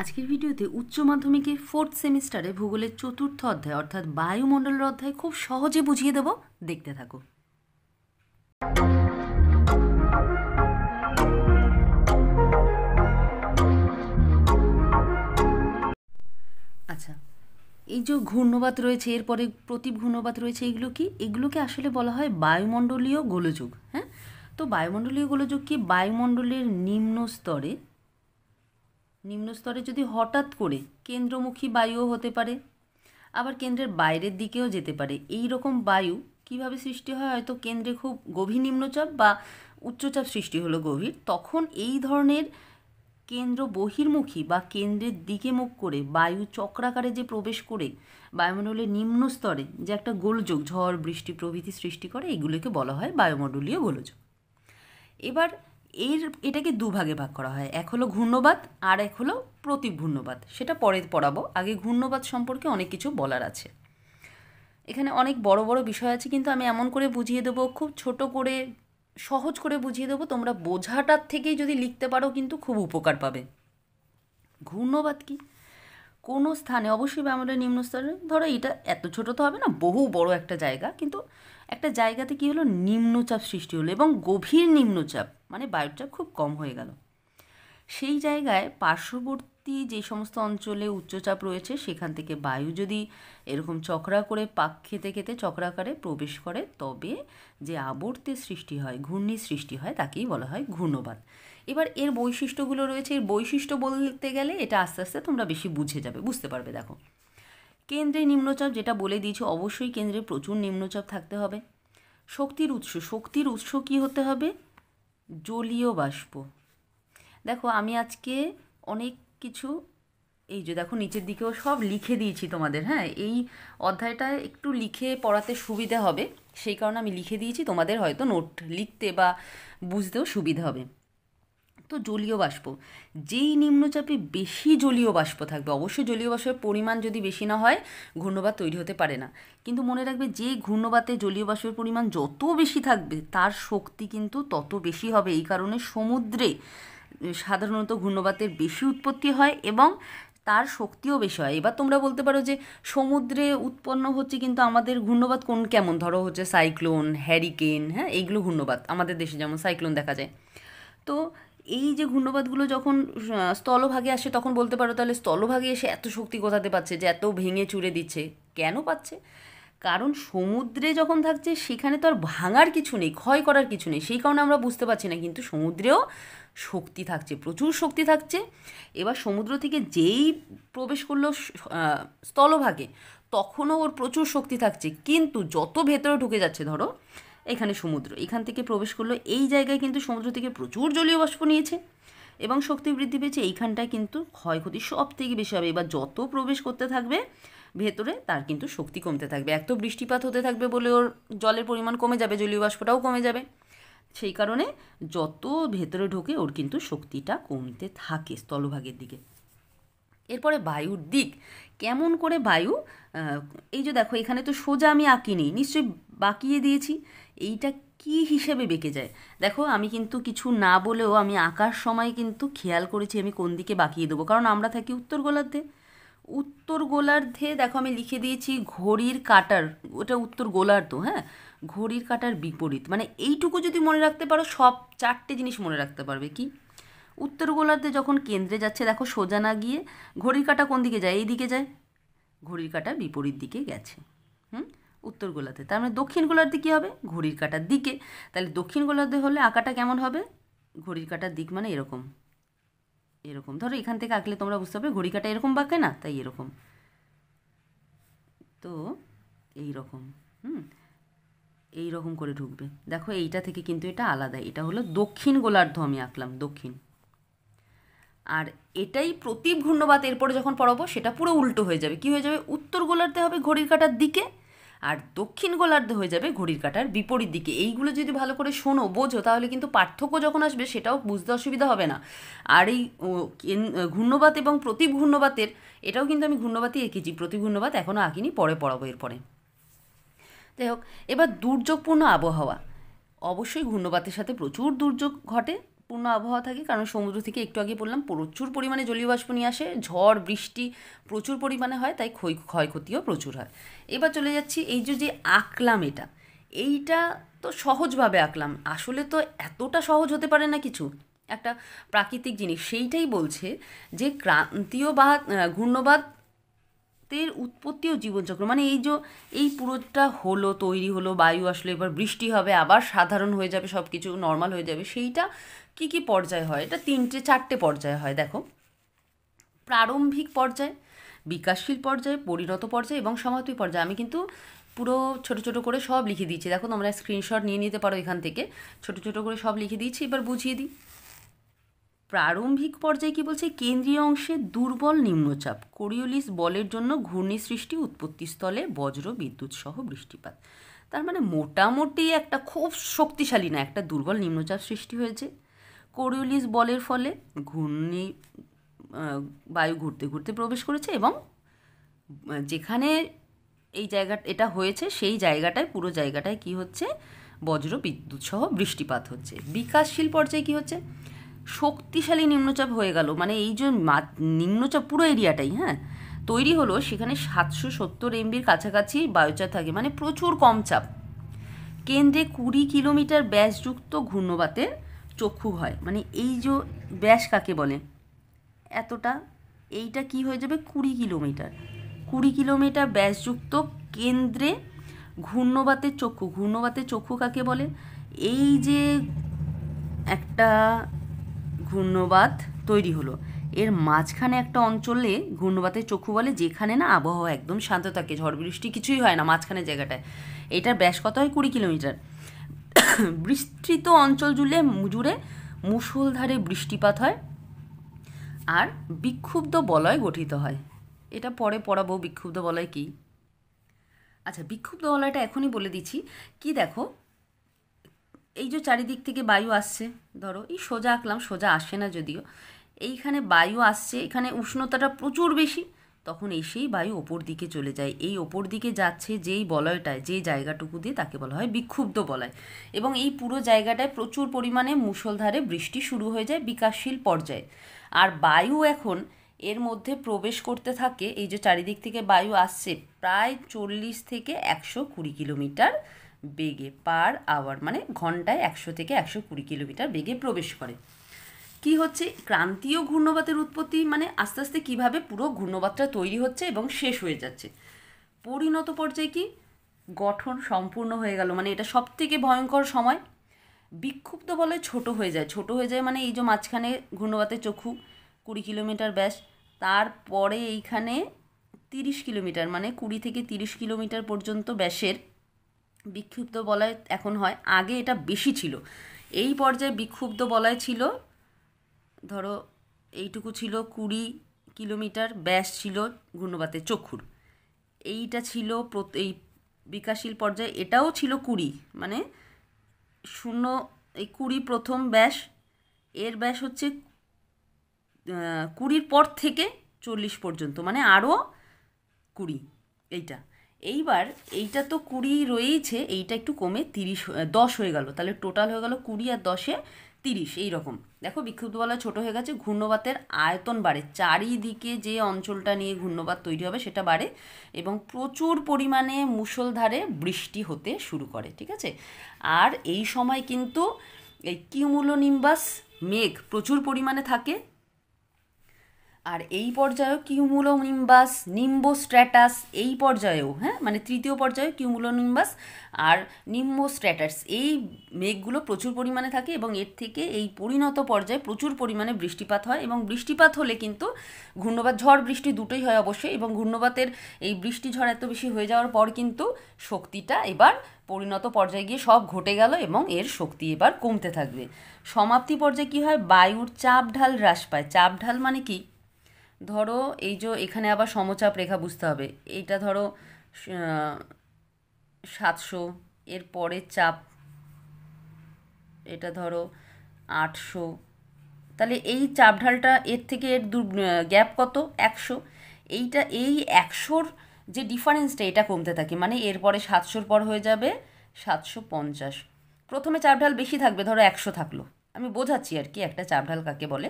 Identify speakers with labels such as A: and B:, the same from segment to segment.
A: আজকের ভিডিওতে উচ্চ মাধ্যমিকে 4th সেমিস্টারে ভূগোলের চতুর্থ অধ্যায় অর্থাৎ বায়ুমণ্ডলের অধ্যায় খুব সহজে বুঝিয়ে দেব, দেখতে থাকো। আচ্ছা, এই যে ঘূর্ণবাত রয়েছে, এরপরে প্রতিঘূর্ণবাত রয়েছে, এগুলোকে আসলে বলা হয় বায়ুমণ্ডলীয় গোলযোগ। হ্যাঁ, তো বায়ুমণ্ডলীয় গোলযোগ কি? বায়ুমণ্ডলের নিম্ন স্তরে যদি হঠাৎ করে কেন্দ্রমুখী বায়ুও হতে পারে, আবার কেন্দ্রের বাইরের দিকেও যেতে পারে। এই রকম বায়ু কিভাবে সৃষ্টি হয়? হয়তো কেন্দ্রে খুব গভীর নিম্নচাপ বা উচ্চচাপ সৃষ্টি হলো গভীর, তখন এই ধরনের কেন্দ্র বহির্মুখী বা কেন্দ্রের দিকে মুখ করে বায়ু চক্রাকারে যে প্রবেশ করে বায়ুমণ্ডলের নিম্ন স্তরে যে একটা গোলযোগ, ঝড় বৃষ্টি প্রভৃতি সৃষ্টি করে, এগুলোকে বলা হয় বায়ুমণ্ডলীয় গোলযোগ। এবার এটাকে দুভাগে ভাগ করা হয়, এক হলো ঘূর্ণবাত আর এক হলো প্রতিঘূর্ণবাত। সেটা পরে পড়াবো, আগে ঘূর্ণবাত সম্পর্কে অনেক কিছু বলার আছে। এখানে অনেক বড় বড় বিষয় আছে, কিন্তু আমি এমন করে বুঝিয়ে দেবো, খুব ছোট করে সহজ করে বুঝিয়ে দেবো, তোমরা বোঝাটার থেকেই যদি লিখতে পারো কিন্তু খুব উপকার পাবে। ঘূর্ণবাত কি? কোনো স্থানে, অবশ্যই বায়ুমণ্ডলের নিম্ন স্তরে, ধরো এটা এত ছোট তো হবে না, বহু বড় একটা জায়গা, কিন্তু একটা জায়গাতে কি হলো, নিম্নচাপ সৃষ্টি হলো এবং গভীর নিম্নচাপ, মানে বায়ুর চাপ খুব কম হয়ে গেল। সেই জায়গায় পার্শ্ববর্তী যে সমস্ত অঞ্চলে উচ্চচাপ রয়েছে, সেখান থেকে বায়ু যদি এরকম চক্রা করে পাক খেতে খেতে চক্রাকারে প্রবেশ করে, তবে যে আবর্তের সৃষ্টি হয়, ঘূর্ণির সৃষ্টি হয়, তাকেই বলা হয় ঘূর্ণবাত। এবার এর বৈশিষ্ট্যগুলো রয়েছে, এর বৈশিষ্ট্য বলতে গেলে এটা আস্তে আস্তে তোমরা বেশি বুঝতে পারবে। দেখো, কেন্দ্রে নিম্নচাপ যেটা বলে দিয়েছি, অবশ্যই কেন্দ্রে প্রচুর নিম্নচাপ থাকতে হবে। শক্তির উৎস কী হতে হবে? জলীয় বাষ্প। দেখো, আমি আজকে অনেক কিছু, এই যে দেখো নিচের দিকেও সব লিখে দিয়েছি তোমাদের। হ্যাঁ, এই অধ্যায়টা একটু লিখে পড়াতে সুবিধা হবে, সেই কারণে আমি লিখে দিয়েছি, তোমাদের হয়তো নোট লিখতে বা বুঝতেও সুবিধা হবে। তো জলীয় বাষ্প, যেই নিম্নচাপে বেশি জলীয় বাষ্প থাকবে, অবশ্যই জলীয় বাষ্পের পরিমাণ যদি বেশি না হয় ঘূর্ণবাত তৈরি হতে পারে না, কিন্তু মনে রাখবে যে ঘূর্ণবাতে জলীয় বাষ্পের পরিমাণ যত বেশি থাকবে তার শক্তি কিন্তু তত বেশি হবে। এই কারণে সমুদ্রে সাধারণত ঘূর্ণবাতের বেশি উৎপত্তি হয় এবং তার শক্তিও বেশি হয়। এবার তোমরা বলতে পারো যে সমুদ্রে উৎপন্ন হচ্ছে, কিন্তু আমাদের ঘূর্ণবাত কেমন? ধরো হচ্ছে সাইক্লোন, হ্যারিকেন, হ্যাঁ, এইগুলো ঘূর্ণবাত, আমাদের দেশে যেমন সাইক্লোন দেখা যায়। তো এই যে ঘূর্ণবাতগুলো যখন স্থলভাগে আসে, তখন বলতে পারো তাহলে স্থলভাগে এসে এত শক্তি কোথাতে পাচ্ছে যে এত ভেঙে চুরে দিচ্ছে? কেন পাচ্ছে? কারণ সমুদ্রে যখন থাকছে সেখানে তো আর ভাঙার কিছু নেই, ক্ষয় করার কিছু নেই, সেই কারণে আমরা বুঝতে পারছি না, কিন্তু সমুদ্রেও শক্তি থাকছে, প্রচুর শক্তি থাকছে। এবার সমুদ্র থেকে যেই প্রবেশ করলো স্থলভাগে, তখনও ওর প্রচুর শক্তি থাকছে, কিন্তু যত ভেতরে ঢুকে যাচ্ছে, ধরো এখানে সমুদ্র, এখান থেকে প্রবেশ করলো, এই জায়গায় কিন্তু সমুদ্র থেকে প্রচুর জলীয় বাষ্প নিয়েছে এবং শক্তি বৃদ্ধি পেয়েছে, এইখানটায় কিন্তু ক্ষয়ক্ষতি সব থেকে বেশি হবে। এবার যত প্রবেশ করতে থাকবে ভেতরে, তার কিন্তু শক্তি কমতে থাকবে। এক তো বৃষ্টিপাত হতে থাকবে বলে ওর জলের পরিমাণ কমে যাবে, জলীয় বাষ্পটাও কমে যাবে, সেই কারণে যত ভেতরে ঢোকে ওর কিন্তু শক্তিটা কমতে থাকে স্থলভাগের দিকে। এরপরে বায়ুর দিক, কেমন করে বায়ু, এই যে দেখো এখানে তো সোজা আমি আঁকিনি, নিশ্চয়ই বাঁকিয়ে দিয়েছি। এইটা কি হিসেবে বেঁকে যায়? দেখো, আমি কিন্তু কিছু না বলেও আমি আঁকার সময় কিন্তু খেয়াল করেছি আমি কোন দিকে বাঁকিয়ে দেবো, কারণ আমরা থাকি উত্তর গোলার্ধে। দেখো আমি লিখে দিয়েছি ঘড়ির কাঁটার, ওটা উত্তর গোলার্ধ, হ্যাঁ, ঘড়ির কাঁটার বিপরীত, মানে এইটুকু যদি মনে রাখতে পারো, সব 4টে জিনিস মনে রাখতে পারবে। কি? উত্তর গোলার্ধে যখন কেন্দ্রে যাচ্ছে, দেখো সোজা না গিয়ে ঘড়ির কাঁটা কোন দিকে যায়? এই দিকে যায়, ঘড়ির কাঁটা বিপরীত দিকে গেছে। উত্তর গোলার্ধে, তার মানে দক্ষিণ গোলার্ধে কী হবে? ঘড়ির কাঁটার দিকে। তাহলে দক্ষিণ গোলার্ধে হলে আঁকাটা কেমন হবে? ঘড়ির কাঁটার দিক মানে এরকম, ধরো এখান থেকে আঁকলে তোমরা বুঝতে পারবে ঘড়ি কাঁটা এরকম বাঁকে না, তাই এরকম, তো এইরকম, এইরকম করে ঢুকবে। দেখো এইটা থেকে কিন্তু এটা আলাদা, এটা হলো দক্ষিণ গোলার্ধ, আমি আঁকলাম দক্ষিণ। আর এটাই প্রতীপ ঘূর্ণবাত, এরপরে যখন পড়াবো সেটা পুরো উল্টো হয়ে যাবে। কি হয়ে যাবে? উত্তর গোলার্ধে হবে ঘড়ির কাঁটার দিকে, আর দক্ষিণ গোলার্ধে হয়ে যাবে ঘড়ির কাঁটার বিপরীত দিকে। এইগুলো যদি ভালো করে শোনো, বোঝো, তাহলে কিন্তু পার্থক্য যখন আসবে সেটাও বুঝতে অসুবিধা হবে না। আর এই ঘূর্ণবাত এবং প্রতীপ ঘূর্ণবাতের, এটাও কিন্তু আমি ঘূর্ণবাতই এঁকেছি, প্রতীপ ঘূর্ণবাত এখনও আঁকিনি, পরে পড়াবো এরপরে। যাই হোক, এবার দুর্যোগপূর্ণ আবহাওয়া, অবশ্যই ঘূর্ণবাতের সাথে প্রচুর দুর্যোগ ঘটে, চাপপূর্ণ আবহাওয়া থাকে, কারণ সমুদ্র থেকে একটু আগে বললাম প্রচুর পরিমাণে জলীয় বাষ্প নিয়ে আসে, ঝড় বৃষ্টি প্রচুর পরিমাণে হয়, তাই ক্ষয়ক্ষতিও প্রচুর হয়। এবার চলে যাচ্ছি এই যে আঁকলাম এইটা তো সহজভাবে আঁকলাম, আসলে তো এতটা সহজ হতে পারে না কিছু একটা প্রাকৃতিক জিনিস। সেইটাই বলছে যে ক্রান্তীয় ঘূর্ণবাতের উৎপত্তি ও জীবনচক্র, মানে এই পুরোটা হলো, তৈরি হলো, বায়ু আসলো, এবার বৃষ্টি হবে, আবার সাধারণ হয়ে যাবে, সব কিছু নর্মাল হয়ে যাবে। সেইটা কি পর্যায় হয়? এটা 3-4টে পর্যায় হয়। দেখো, প্রারম্ভিক পর্যায়, বিকাশশীল পর্যায়, পরিণত পর্যায় এবং সমাপ্তি পর্যায়। আমি কিন্তু পুরো ছোট ছোট করে সব লিখে দিয়েছি, দেখো তোমরা স্ক্রিনশট নিয়ে নিতে পারো এখান থেকে, ছোট ছোট করে সব লিখে দিয়েছি। এবার বুঝিয়ে দিই। প্রারম্ভিক পর্যায়ে কি বলছে? কেন্দ্রীয় অংশে দুর্বল নিম্নচাপ, কোরিওলিস বলের জন্য ঘূর্ণি সৃষ্টি, উৎপত্তিস্থলে বজ্র বিদ্যুৎ সহ বৃষ্টিপাত। তার মানে মোটামুটি একটা খুব শক্তিশালী না, একটা দুর্বল নিম্নচাপ সৃষ্টি হয়েছে কোরিওলিস বলের ফলে, ঘূর্ণি বায়ু ঘুরতে ঘুরতে প্রবেশ করেছে এবং যেখানে এই এটা হয়েছে সেই জায়গাটায়, পুরো জায়গাটায় কি হচ্ছে? বজ্র বিদ্যুৎ সহ বৃষ্টিপাত হচ্ছে। বিকাশশীল পর্যায়ে কি হচ্ছে? শক্তিশালী নিম্নচাপ হয়ে গেল, মানে এই যে নিম্নচাপ পুরো এরিয়াটাই তৈরি হলো, সেখানে 770 MBর কাছাকাছি বায়ুচাপ থাকে, মানে প্রচুর কম চাপ। কেন্দ্রে 20 কিলোমিটার ব্যাসযুক্ত ঘূর্ণবাতের চক্ষু হয়, মানে এই যে ব্যাস কাকে বলে? এতটা, এইটা কি হয়ে যাবে? 20 কিলোমিটার। 20 কিলোমিটার ব্যাসযুক্ত কেন্দ্রে ঘূর্ণবাতের চক্ষু। ঘূর্ণবাতের চক্ষু কাকে বলে? এই যে একটা ঘূর্ণবাত তৈরি হলো, এর মাঝখানে একটা অঞ্চলে ঘূর্ণবাতের চক্ষু বলে, যেখানে না আবহাওয়া একদম শান্ত থাকে, ঝড় বৃষ্টি কিছুই হয় না মাঝখানে জায়গাটায়। এটার ব্যাস কত হয়? 20 কিলোমিটার। বিস্তৃত অঞ্চল জুড়ে মুষলধারে বৃষ্টিপাত হয় আর বিক্ষুব্ধ বলয় গঠিত হয়। এটা পরে পড়াবো বিক্ষুব্ধ বলয় কি। আচ্ছা, বিক্ষুব্ধ বলয়টা এখনই বলে দিচ্ছি। কি দেখো, এই যে চারিদিক থেকে বায়ু আসছে, ধরো এই সোজা আঁকলাম, সোজা আসে না যদিও, এইখানে বায়ু আসছে, এখানে উষ্ণতাটা প্রচুর বেশি, তখন এসেই বায়ু ওপর দিকে চলে যায়। এই ওপর দিকে যাচ্ছে যেই বলয়টায়, যে জায়গাটুকু দিয়ে, তাকে বলা হয় বিক্ষুব্ধ বলয়। এবং এই পুরো জায়গাটায় প্রচুর পরিমাণে মুষলধারে বৃষ্টি শুরু হয়ে যায় বিকাশশীল পর্যায়ে। আর বায়ু এখন এর মধ্যে প্রবেশ করতে থাকে, এই যে চারিদিক থেকে বায়ু আসছে, প্রায় 40 থেকে 120 কিলোমিটার বেগে পার আওয়ার, মানে ঘন্টায় 100 থেকে 120 কিলোমিটার বেগে প্রবেশ করে। কি হচ্ছে? ক্রান্তীয় ঘূর্ণবাতের উৎপত্তি, মানে আস্তে আস্তে কীভাবে পুরো ঘূর্ণবাতটা তৈরি হচ্ছে এবং শেষ হয়ে যাচ্ছে। পরিণত পর্যায়ে কি? গঠন সম্পূর্ণ হয়ে গেল, মানে এটা সব থেকে ভয়ঙ্কর সময়। বিক্ষুব্ধ বলয় ছোট হয়ে যায়। ছোট হয়ে যায় মানে এই যে মাঝখানে ঘূর্ণবাতের চক্ষু 20 কিলোমিটার ব্যাস, তারপরে এইখানে 30 কিলোমিটার, মানে 20 থেকে 30 কিলোমিটার পর্যন্ত ব্যাসের বিক্ষুব্ধ বলয় এখন হয়। আগে এটা বেশি ছিল। এই পর্যায়ে বিক্ষুব্ধ বলয় ছিল, ধরো এইটুকু ছিল 20 কিলোমিটার ব্যাস ছিল ঘূর্ণবাতের চক্ষুর। এইটা ছিল এই বিকাশশীল পর্যায়ে, এটাও ছিল 20, মানে 20 প্রথম ব্যাস, এর ব্যাস হচ্ছে 20 পর থেকে 40 পর্যন্ত, মানে আরও 20 এইটা। এইবার এইটা তো 20 রয়েইছে, এইটা একটু কমে 10 হয়ে গেল, তাহলে টোটাল হয়ে গেল 20 আর 10-এ 30, এইরকম। দেখো, বিক্ষুব্ধ বলয় ছোটো হয়ে গেছে, ঘূর্ণবাতের আয়তন বাড়ে, চারিদিকে যে অঞ্চলটা নিয়ে ঘূর্ণবাত তৈরি হবে সেটা বাড়ে এবং প্রচুর পরিমাণে মুষলধারে বৃষ্টি হতে শুরু করে, ঠিক আছে। আর এই সময় কিন্তু এই কিউমুলোনিম্বাস মেঘ প্রচুর পরিমাণে থাকে। আর এই পর্যায়েও কিউমুলোনিম্বাস, নিম্বোস্ট্র্যাটাস, এই পর্যায়েও মানে তৃতীয় পর্যায়ে কিউমুলোনিম্বাস আর নিম্বোস্ট্র্যাটাস, এই মেঘগুলো প্রচুর পরিমাণে থাকে এবং এর থেকে এই পরিণত পর্যায়ে প্রচুর পরিমাণে বৃষ্টিপাত হয়। এবং বৃষ্টিপাত হলে কিন্তু ঘূর্ণবাত, ঝড় বৃষ্টি দুটোই হয় অবশ্যই, এবং ঘূর্ণবাতের এই বৃষ্টি ঝড় এত বেশি হয়ে যাওয়ার পর কিন্তু শক্তিটা এবার পরিণত পর্যায়ে গিয়ে সব ঘটে গেল এবং এর শক্তি এবার কমতে থাকবে। সমাপ্তি পর্যায়ে কী হয়? বায়ুর চাপ ঢাল হ্রাস পায়। চাপ ঢাল মানে কি? ধরো এই যে এখানে আবার সমচাপ রেখা বুঝতে হবে, এইটা ধরো 700, এর পরের চাপ এটা ধরো 800, তাহলে এই চাপ ঢালটা এর থেকে এর গ্যাপ কত? 100। এইটা এই 100-র যে ডিফারেন্সটা, এটা কমতে থাকে, মানে এরপরে 700-র পর হয়ে যাবে 750। প্রথমে চাপ ঢাল বেশি থাকবে, ধরো 100 থাকলো, আমি বোঝাচ্ছি আর কি একটা চাপ ঢাল কাকে বলে।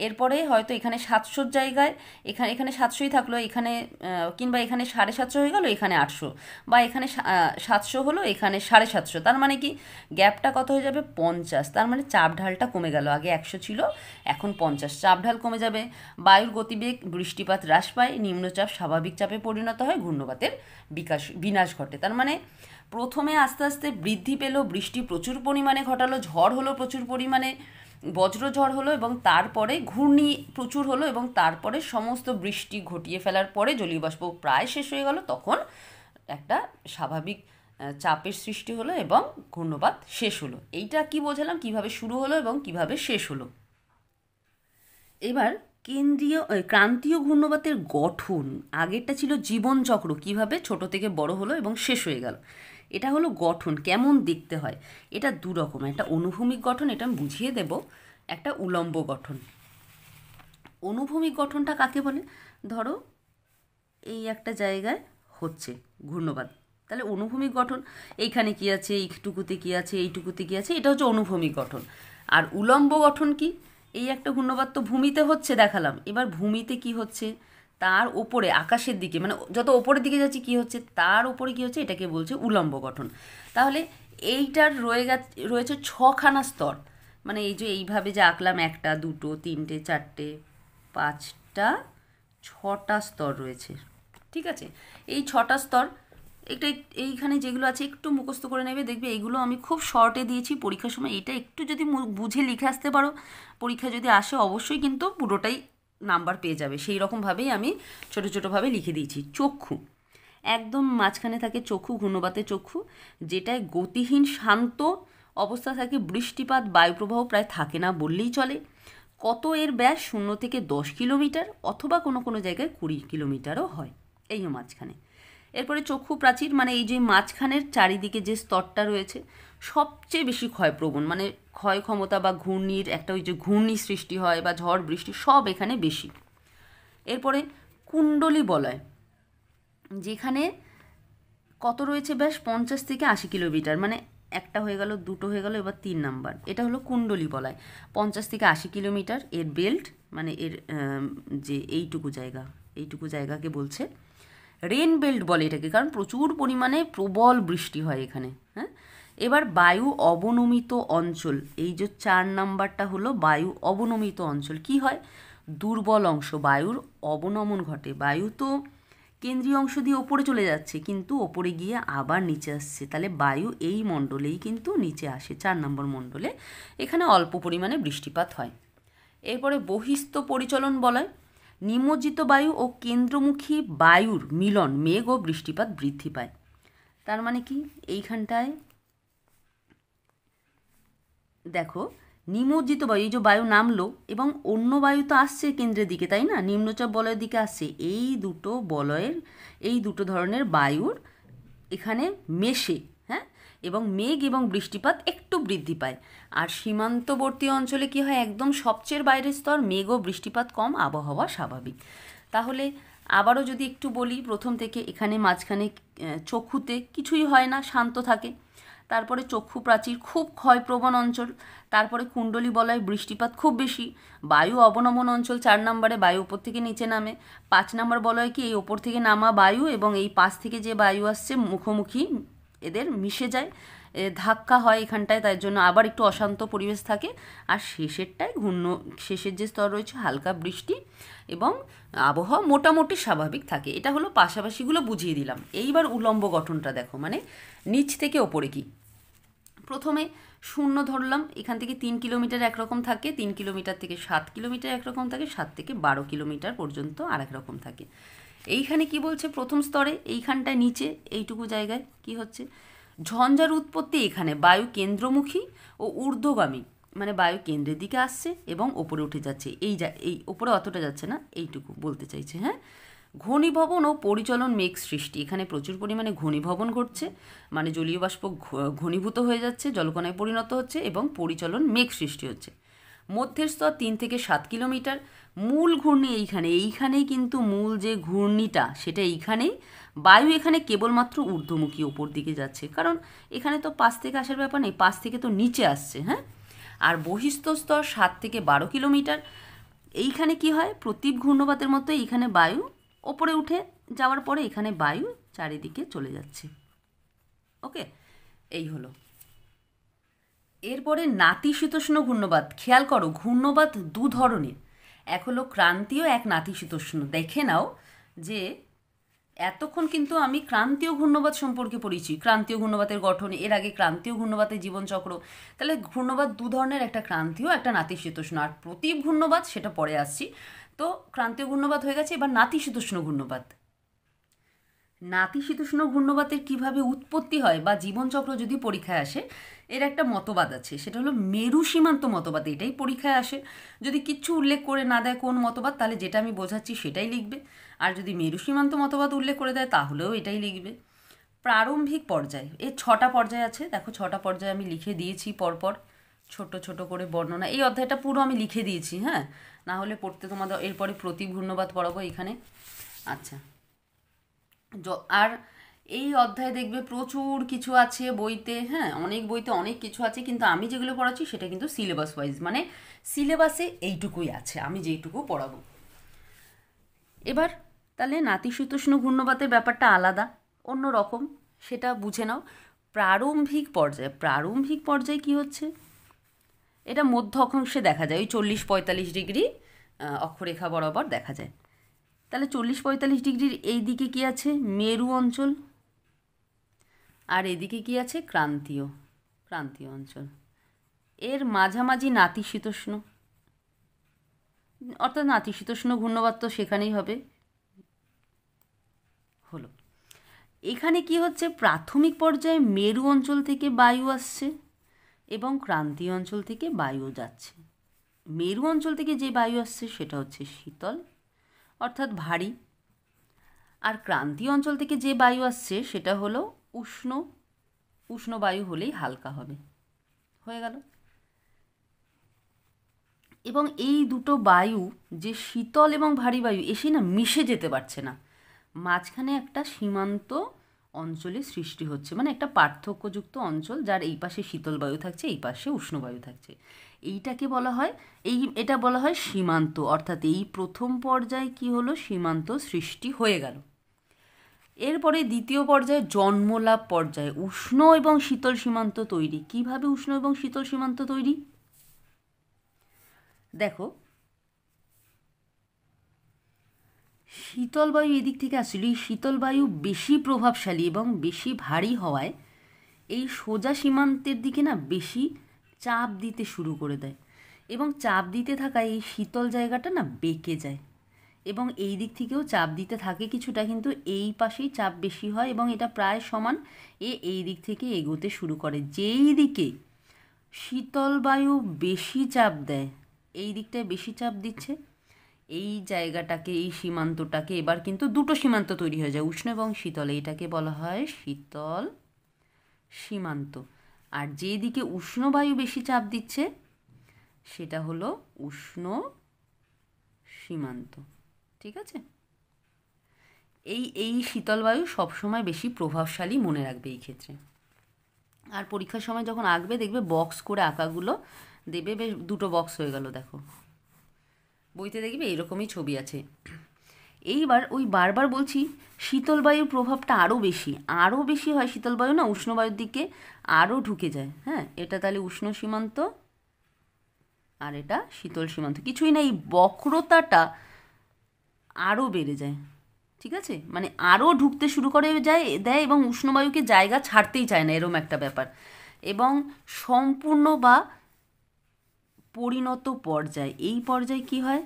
A: এরপরে হয়তো এখানে 700 জায়গায় এখানে এখানে 700ই থাকলো, এখানে কিংবা এখানে 750 হয়ে গেল, এখানে 800, বা এখানে 700 হলো, এখানে 750। তার মানে কি গ্যাপটা কত হয়ে যাবে? 50। তার মানে চাপ ঢালটা কমে গেল, আগে 100 ছিল এখন 50, চাপ ঢাল কমে যাবে। বায়ুর গতিবেগ, বৃষ্টিপাত হ্রাস পায়, নিম্নচাপ স্বাভাবিক চাপে পরিণত হয়, ঘূর্ণবাতের বিনাশ ঘটে। তার মানে প্রথমে আস্তে আস্তে বৃদ্ধি পেল, বৃষ্টি প্রচুর পরিমাণে ঘটালো, ঝড় হলো প্রচুর পরিমাণে, বজ্রঝড় হলো, এবং তারপরে ঘূর্ণি প্রচুর হলো, এবং তারপরে সমস্ত বৃষ্টি ঘটিয়ে ফেলার পরে জলীয় বাষ্প প্রায় শেষ হয়ে গেল, তখন একটা স্বাভাবিক চাপের সৃষ্টি হলো এবং ঘূর্ণবাত শেষ হলো। এইটা কি বোঝালাম, কিভাবে শুরু হলো এবং কিভাবে শেষ হলো। এবার ক্রান্তীয় ঘূর্ণবাতের গঠন, আগেরটা ছিল জীবনচক্র, কিভাবে ছোট থেকে বড় হলো এবং শেষ হয়ে গেল। এটা হলো গঠন, কেমন দেখতে হয়। এটা দু রকম, একটা অনুভূমিক গঠন, এটা আমি বুঝিয়ে দেব, একটা উলম্ব গঠন। অনুভূমিক গঠনটা কাকে বলে? ধরো এই একটা জায়গায় হচ্ছে ঘূর্ণবাত, তাহলে অনুভূমিক গঠন, এইখানে কি আছে, এইটুকুতে কি আছে, এইটুকুতে কি আছে, এটা হচ্ছে অনুভূমিক গঠন। আর উলম্ব গঠন কি? এই একটা ঘূর্ণবাত তো ভূমিতে হচ্ছে দেখালাম, এবার ভূমিতে কি হচ্ছে, তার ওপরে আকাশের দিকে, মানে যত ওপরের দিকে যাচ্ছে কি হচ্ছে, তার ওপরে কি হচ্ছে, এটাকে বলছে উলম্ব গঠন। তাহলে এইটার রয়েছে 6খানা স্তর, মানে এই যে এইভাবে যে আঁকলাম, 1টা 2টো 3টে 4টে 5টা 6টা স্তর রয়েছে, ঠিক আছে। এই 6টা স্তর, একটা এইখানে যেগুলো আছে একটু মুখস্থ করে নেবে, দেখবে এইগুলো আমি খুব শর্টে দিয়েছি পরীক্ষার সময়। এটা একটু যদি বুঝে লিখে আসতে পারো, পরীক্ষা যদি আসে অবশ্যই কিন্তু পুরোটাই নাম্বার পেয়ে যাবে। সেই রকমভাবেই আমি ছোটো ছোটোভাবে লিখে দিয়েছি। চক্ষু, একদম মাঝখানে থাকে চক্ষু, ঘূর্ণবাতের চক্ষু, যেটায় গতিহীন শান্ত অবস্থা থাকে, বৃষ্টিপাত বায়ুপ্রবাহ প্রায় থাকে না বললেই চলে। কত এর ব্যাস? 0 থেকে 10 কিলোমিটার, অথবা কোনো কোনো জায়গায় 20 কিলোমিটারও হয়, এই মাঝখানে। এরপরে চক্ষু প্রাচীর, মানে এই যে মাঝখানের চারিদিকে যে স্তরটা রয়েছে সবচেয়ে বেশি ক্ষয়প্রবণ, মানে ক্ষয় ক্ষমতা বা ঘূর্ণির একটা ওই যে ঘূর্ণি সৃষ্টি হয় বা ঝড় বৃষ্টি সব এখানে বেশি। এরপরে কুণ্ডলী বলয়, যেখানে কত রয়েছে ব্যাস? 50 থেকে 80 কিলোমিটার, মানে একটা হয়ে গেল, দুটো হয়ে গেল, এবার 3 নাম্বার, এটা হলো কুণ্ডলী বলয়, 50 থেকে 80 কিলোমিটার। এর বেল্ট, মানে এর যে এইটুকু জায়গাকে বলছে রেন বেল্ট বলে এটাকে, কারণ প্রচুর পরিমাণে প্রবল বৃষ্টি হয় এখানে। হ্যাঁ, এবার বায়ু অবনমিত অঞ্চল, এই যে 4 নাম্বারটা হলো বায়ু অবনমিত অঞ্চল। কি হয়? দুর্বল অংশ, বায়ুর অবনমন ঘটে, বায়ু তো কেন্দ্রীয় অংশ দিয়ে ওপরে চলে যাচ্ছে, কিন্তু ওপরে গিয়ে আবার নিচে আসছে, তাহলে বায়ু এই মণ্ডলেই কিন্তু নিচে আসে, 4 নম্বর মণ্ডলে, এখানে অল্প পরিমাণে বৃষ্টিপাত হয়। এরপরে বহিস্থ পরিচলন বলয়, নিমজ্জিত বায়ু ও কেন্দ্রমুখী বায়ুর মিলন, মেঘ ও বৃষ্টিপাত বৃদ্ধি পায়। তার মানে কি? এইখানটায় দেখো, নিমজ্জিত বায়ু, এই যে বায়ু নামলো এবং অন্য বায়ু তো আসছে কেন্দ্রের দিকে, তাই না, নিম্নচাপ বলয়ের দিকে আসছে, এই দুটো ধরনের বায়ুর এখানে মেশে, হ্যাঁ, এবং মেঘ এবং বৃষ্টিপাত একটু বৃদ্ধি পায়। আর সীমান্তবর্তী অঞ্চলে কি হয়? একদম সবচেয়ে বাইরের স্তর, মেঘ ও বৃষ্টিপাত কম, আবহাওয়া স্বাভাবিক। তাহলে আবারও যদি একটু বলি প্রথম থেকে, এখানে মাঝখানে চক্ষুতে কিছুই হয় না, শান্ত থাকে। তারপরে চক্ষু প্রাচীর, খুব ক্ষয়প্রবণ অঞ্চল। তারপরে কুণ্ডলী বলয়, বৃষ্টিপাত খুব বেশি। বায়ু অবনমন অঞ্চল 4 নম্বরে, বায়ু ওপর থেকে নিচে নামে। 5 নম্বর বলয় কি? এই ওপর থেকে নামা বায়ু এবং এই পাশ থেকে যে বায়ু আসছে মুখোমুখি এদের মিশে যায়, ধাক্কা হয় এখানটায়, তার জন্য আবার একটু অশান্ত পরিবেশ থাকে। আর শেষেরটায় শেষের যে স্তর রয়েছে হালকা বৃষ্টি এবং আবহাওয়া মোটামুটি স্বাভাবিক থাকে। এটা হলো পাশাপাশিগুলো বুঝিয়ে দিলাম। এইবার উলম্ব গঠনটা দেখো, মানে নিচ থেকে ওপরে কি। প্রথমে 0 ধরলাম, এখান থেকে 3 কিলোমিটার একরকম থাকে, 3 কিলোমিটার থেকে 7 কিলোমিটার একরকম থাকে, 7 থেকে 12 কিলোমিটার পর্যন্ত আরেক রকম থাকে। এইখানে কি বলছে? প্রথম স্তরে এইখানটায় নিচে এইটুকু জায়গায় কি হচ্ছে? ঝঞ্ঝার উৎপত্তি এখানে, বায়ু কেন্দ্রমুখী ও ঊর্ধ্বগামী, মানে বায়ু কেন্দ্রের দিকে আসছে এবং ওপরে উঠে যাচ্ছে, এই ওপরে অতটা যাচ্ছে না, এইটুকু বলতে চাইছে। হ্যাঁ, ঘনীভবন ও পরিচলন মেঘ সৃষ্টি, এখানে প্রচুর পরিমাণে ঘনীভবন ঘটছে, মানে জলীয় বাষ্প ঘনীভূত হয়ে যাচ্ছে, জলকণায় পরিণত হচ্ছে এবং পরিচলন মেঘ সৃষ্টি হচ্ছে। মধ্যের স্তর 3 থেকে 7 কিলোমিটার। মূল ঘূর্ণি এইখানেই কিন্তু মূল যে ঘূর্ণিটা সেটা এইখানেই। বায়ু এখানে কেবলমাত্র ঊর্ধ্বমুখী ওপর দিকে যাচ্ছে, কারণ এখানে তো পাশ থেকে আসার ব্যাপার নেই, পাশ থেকে তো নিচে আসছে। হ্যাঁ, আর বহিস্থ স্তর 7 থেকে 12 কিলোমিটার। এইখানে কি হয়, প্রতীপ ঘূর্ণবাতের মতো এইখানে বায়ু ওপরে উঠে যাওয়ার পরে এখানে বায়ু চারিদিকে চলে যাচ্ছে। ওকে, এই হলো। এরপরে নাতিশীতোষ্ণ ঘূর্ণবাত। খেয়াল করো, ঘূর্ণবাত দু ধরনের, এক হলো ক্রান্তীয়, এক নাতিশীতোষ্ণ। দেখে নাও যে এতক্ষণ কিন্তু আমি ক্রান্তীয় ঘূর্ণবাত সম্পর্কে পড়েছি, ক্রান্তীয় ঘূর্ণবাতের গঠন, এর আগে ক্রান্তীয় ঘূর্ণবাতের জীবনচক্র। তাহলে ঘূর্ণবাত দু ধরনের, একটা ক্রান্তীয়, একটা নাতিশীতোষ্ণ। আর প্রতীপ ঘূর্ণবাত সেটা পরে আসছি। তো ক্রান্তীয় ঘূর্ণবাত হয়ে গেছে, এবার নাতিশীতোষ্ণ ঘূর্ণবাত। নাতিশীতোষ্ণ ঘূর্ণবাতের কিভাবে উৎপত্তি হয় বা জীবনচক্র যদি পরীক্ষায় আসে, এর একটা মতবাদ আছে, সেটা হলো মেরু সীমান্ত মতবাদ। এটাই পরীক্ষায় আসে। যদি কিচ্ছু উল্লেখ করে না দেয় কোন মতবাদ, তাহলে যেটা আমি বোঝাচ্ছি সেটাই লিখবে। আর যদি মেরু সীমান্ত মতবাদ উল্লেখ করে দেয় তাহলেও এটাই লিখবে। প্রারম্ভিক পর্যায়, এর 6টা পর্যায় আছে। দেখো 6টা পর্যায়ে আমি লিখে দিয়েছি পরপর ছোট ছোট করে বর্ণনা। এই অধ্যায়টা পুরো আমি লিখে দিয়েছি, হ্যাঁ, না হলে পড়তে তোমাদের এরপরে প্রতীপ ঘূর্ণবাত পড়াবো এখানে। আচ্ছা, আর এই অধ্যায়ে দেখবে প্রচুর কিছু আছে বইতে, হ্যাঁ, অনেক বইতে অনেক কিছু আছে, কিন্তু আমি যেগুলো পড়াচ্ছি সেটা কিন্তু সিলেবাস ওয়াইজ, মানে সিলেবাসে এইটুকুই আছে, আমি যেইটুকু পড়াবো। এবার তাহলে নাতিশীতোষ্ণ ঘূর্ণবাতের ব্যাপারটা আলাদা, অন্য রকম, সেটা বুঝে নাও। প্রারম্ভিক পর্যায়ে, প্রারম্ভিক পর্যায়ে কি হচ্ছে, এটা মধ্য অক্ষাংশে দেখা যায়, ওই 40-45 ডিগ্রি অক্ষরেখা বরাবর দেখা যায়। তাহলে 40-45 ডিগ্রির এই দিকে কি আছে, মেরু অঞ্চল, আর এদিকে কি আছে, ক্রান্তীয় অঞ্চল। এর মাঝামাঝি নাতিশীতোষ্ণ, অর্থাৎ নাতিশীতোষ্ণ ঘূর্ণবাত তো সেখানেই হবে। হলো, এখানে কি হচ্ছে, প্রাথমিক পর্যায়ে মেরু অঞ্চল থেকে বায়ু আসছে এবং ক্রান্তীয় অঞ্চল থেকে বায়ু যাচ্ছে। মেরু অঞ্চল থেকে যে বায়ু আসছে সেটা হচ্ছে শীতল, অর্থাৎ ভারী। আর ক্রান্তীয় অঞ্চল থেকে যে বায়ু আসছে সেটা হলো উষ্ণ, উষ্ণ বায়ু হলেই হালকা হবে। হয়ে গেল। এবং এই দুটো বায়ু, যে শীতল এবং ভারী বায়ু, এসে না মিশে যেতে পারছে না, মাঝখানে একটা সীমান্ত অঞ্চলের সৃষ্টি হচ্ছে, মানে একটা পার্থক্যযুক্ত অঞ্চল, যার এই পাশে শীতল বায়ু থাকছে, এই পাশে উষ্ণ বায়ু থাকছে। এইটাকে বলা হয়, এটা বলা হয় সীমান্ত। অর্থাৎ এই প্রথম পর্যায়ে কি হলো, সীমান্ত সৃষ্টি হয়ে গেল। এরপরে দ্বিতীয় পর্যায়ে জন্মলাভ পর্যায়ে উষ্ণ এবং শীতল সীমান্ত তৈরি। কিভাবে উষ্ণ এবং শীতল সীমান্ত তৈরি, দেখো, শীতল বায়ু এদিক থেকে আসলে এই শীতল বায়ু বেশি প্রভাবশালী এবং বেশি ভারী হওয়ায় এই সোজা সীমান্তের দিকে না বেশি চাপ দিতে শুরু করে দেয়, এবং চাপ দিতে থাকায় এই শীতল জায়গাটা না বেঁকে যায়, এবং এই দিক থেকেও চাপ দিতে থাকে কিছুটা, কিন্তু এই পাশেই চাপ বেশি হয় এবং এটা প্রায় সমান। এই দিক থেকে এগোতে শুরু করে। যেই দিকে শীতল বায়ু বেশি চাপ দেয়, এই দিকটায় বেশি চাপ দিচ্ছে, এই জায়গাটাকে, এই সীমান্তটাকে, এবার কিন্তু দুটো সীমান্ত তৈরি হয়ে যায়, উষ্ণ এবং শীতল। এইটাকে বলা হয় শীতল সীমান্ত। আর যেদিকে উষ্ণ বায়ু বেশি চাপ দিচ্ছে সেটা হলো উষ্ণ সীমান্ত। ঠিক আছে, এই শীতল বায়ু সবসময় বেশি প্রভাবশালী, মনে রাখবে এই ক্ষেত্রে। আর পরীক্ষার সময় যখন আঁকবে দেখবে বক্স করে আঁকাগুলো দেবে, বেশ দুটো বক্স হয়ে গেল, দেখো বইতে দেখবে এইরকমই ছবি আছে। এইবার ওই বারবার বলছি, শীতল বায়ুর প্রভাবটা আরও বেশি হয়। শীতল বায়ু না উষ্ণ বায়ুর দিকে আরও ঢুকে যায়, হ্যাঁ, এটা তাহলে উষ্ণ সীমান্ত আর এটা শীতল সীমান্ত। কিছুই না, এই বক্রতাটা আরও বেড়ে যায়। ঠিক আছে, মানে আরও ঢুকতে শুরু করে দেয় এবং উষ্ণবায়ুকে জায়গা ছাড়তেই চায় না, এরম একটা ব্যাপার। এবং সম্পূর্ণ বা পরিণত পর্যায়, এই পর্যায়ে কি হয়,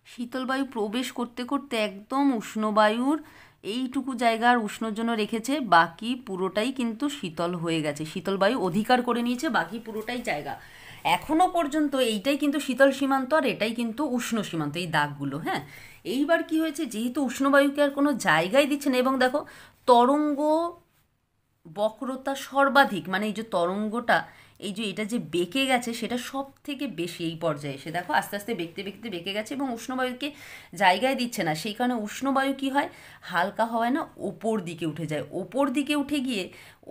A: শীতল বায়ু প্রবেশ করতে করতে একদম উষ্ণবায়ুর এইটুকু জায়গা আর উষ্ণর জন্য রেখেছে, বাকি পুরোটাই কিন্তু শীতল হয়ে গেছে, শীতল বায়ু অধিকার করে নিয়েছে বাকি পুরোটাই জায়গা। এখনও পর্যন্ত এইটাই কিন্তু শীতল সীমান্ত আর এটাই কিন্তু উষ্ণ সীমান্ত, এই দাগগুলো। হ্যাঁ, এইবার কি হয়েছে, যেহেতু উষ্ণবায়ুকে আর কোনো জায়গায় দিচ্ছে না, এবং দেখো তরঙ্গ বক্রতা সর্বাধিক, মানে এই যে তরঙ্গটা, এই যে এটা যে বেঁকে গেছে সেটা সব থেকে বেশি এই পর্যায়ে এসে, দেখো আস্তে আস্তে বেঁকে গেছে এবং উষ্ণবায়ুকে জায়গায় দিচ্ছে না। সেই কারণে উষ্ণবায়ু কি হয়, হালকা হওয়ায় না ওপর দিকে উঠে যায়, ওপর দিকে উঠে গিয়ে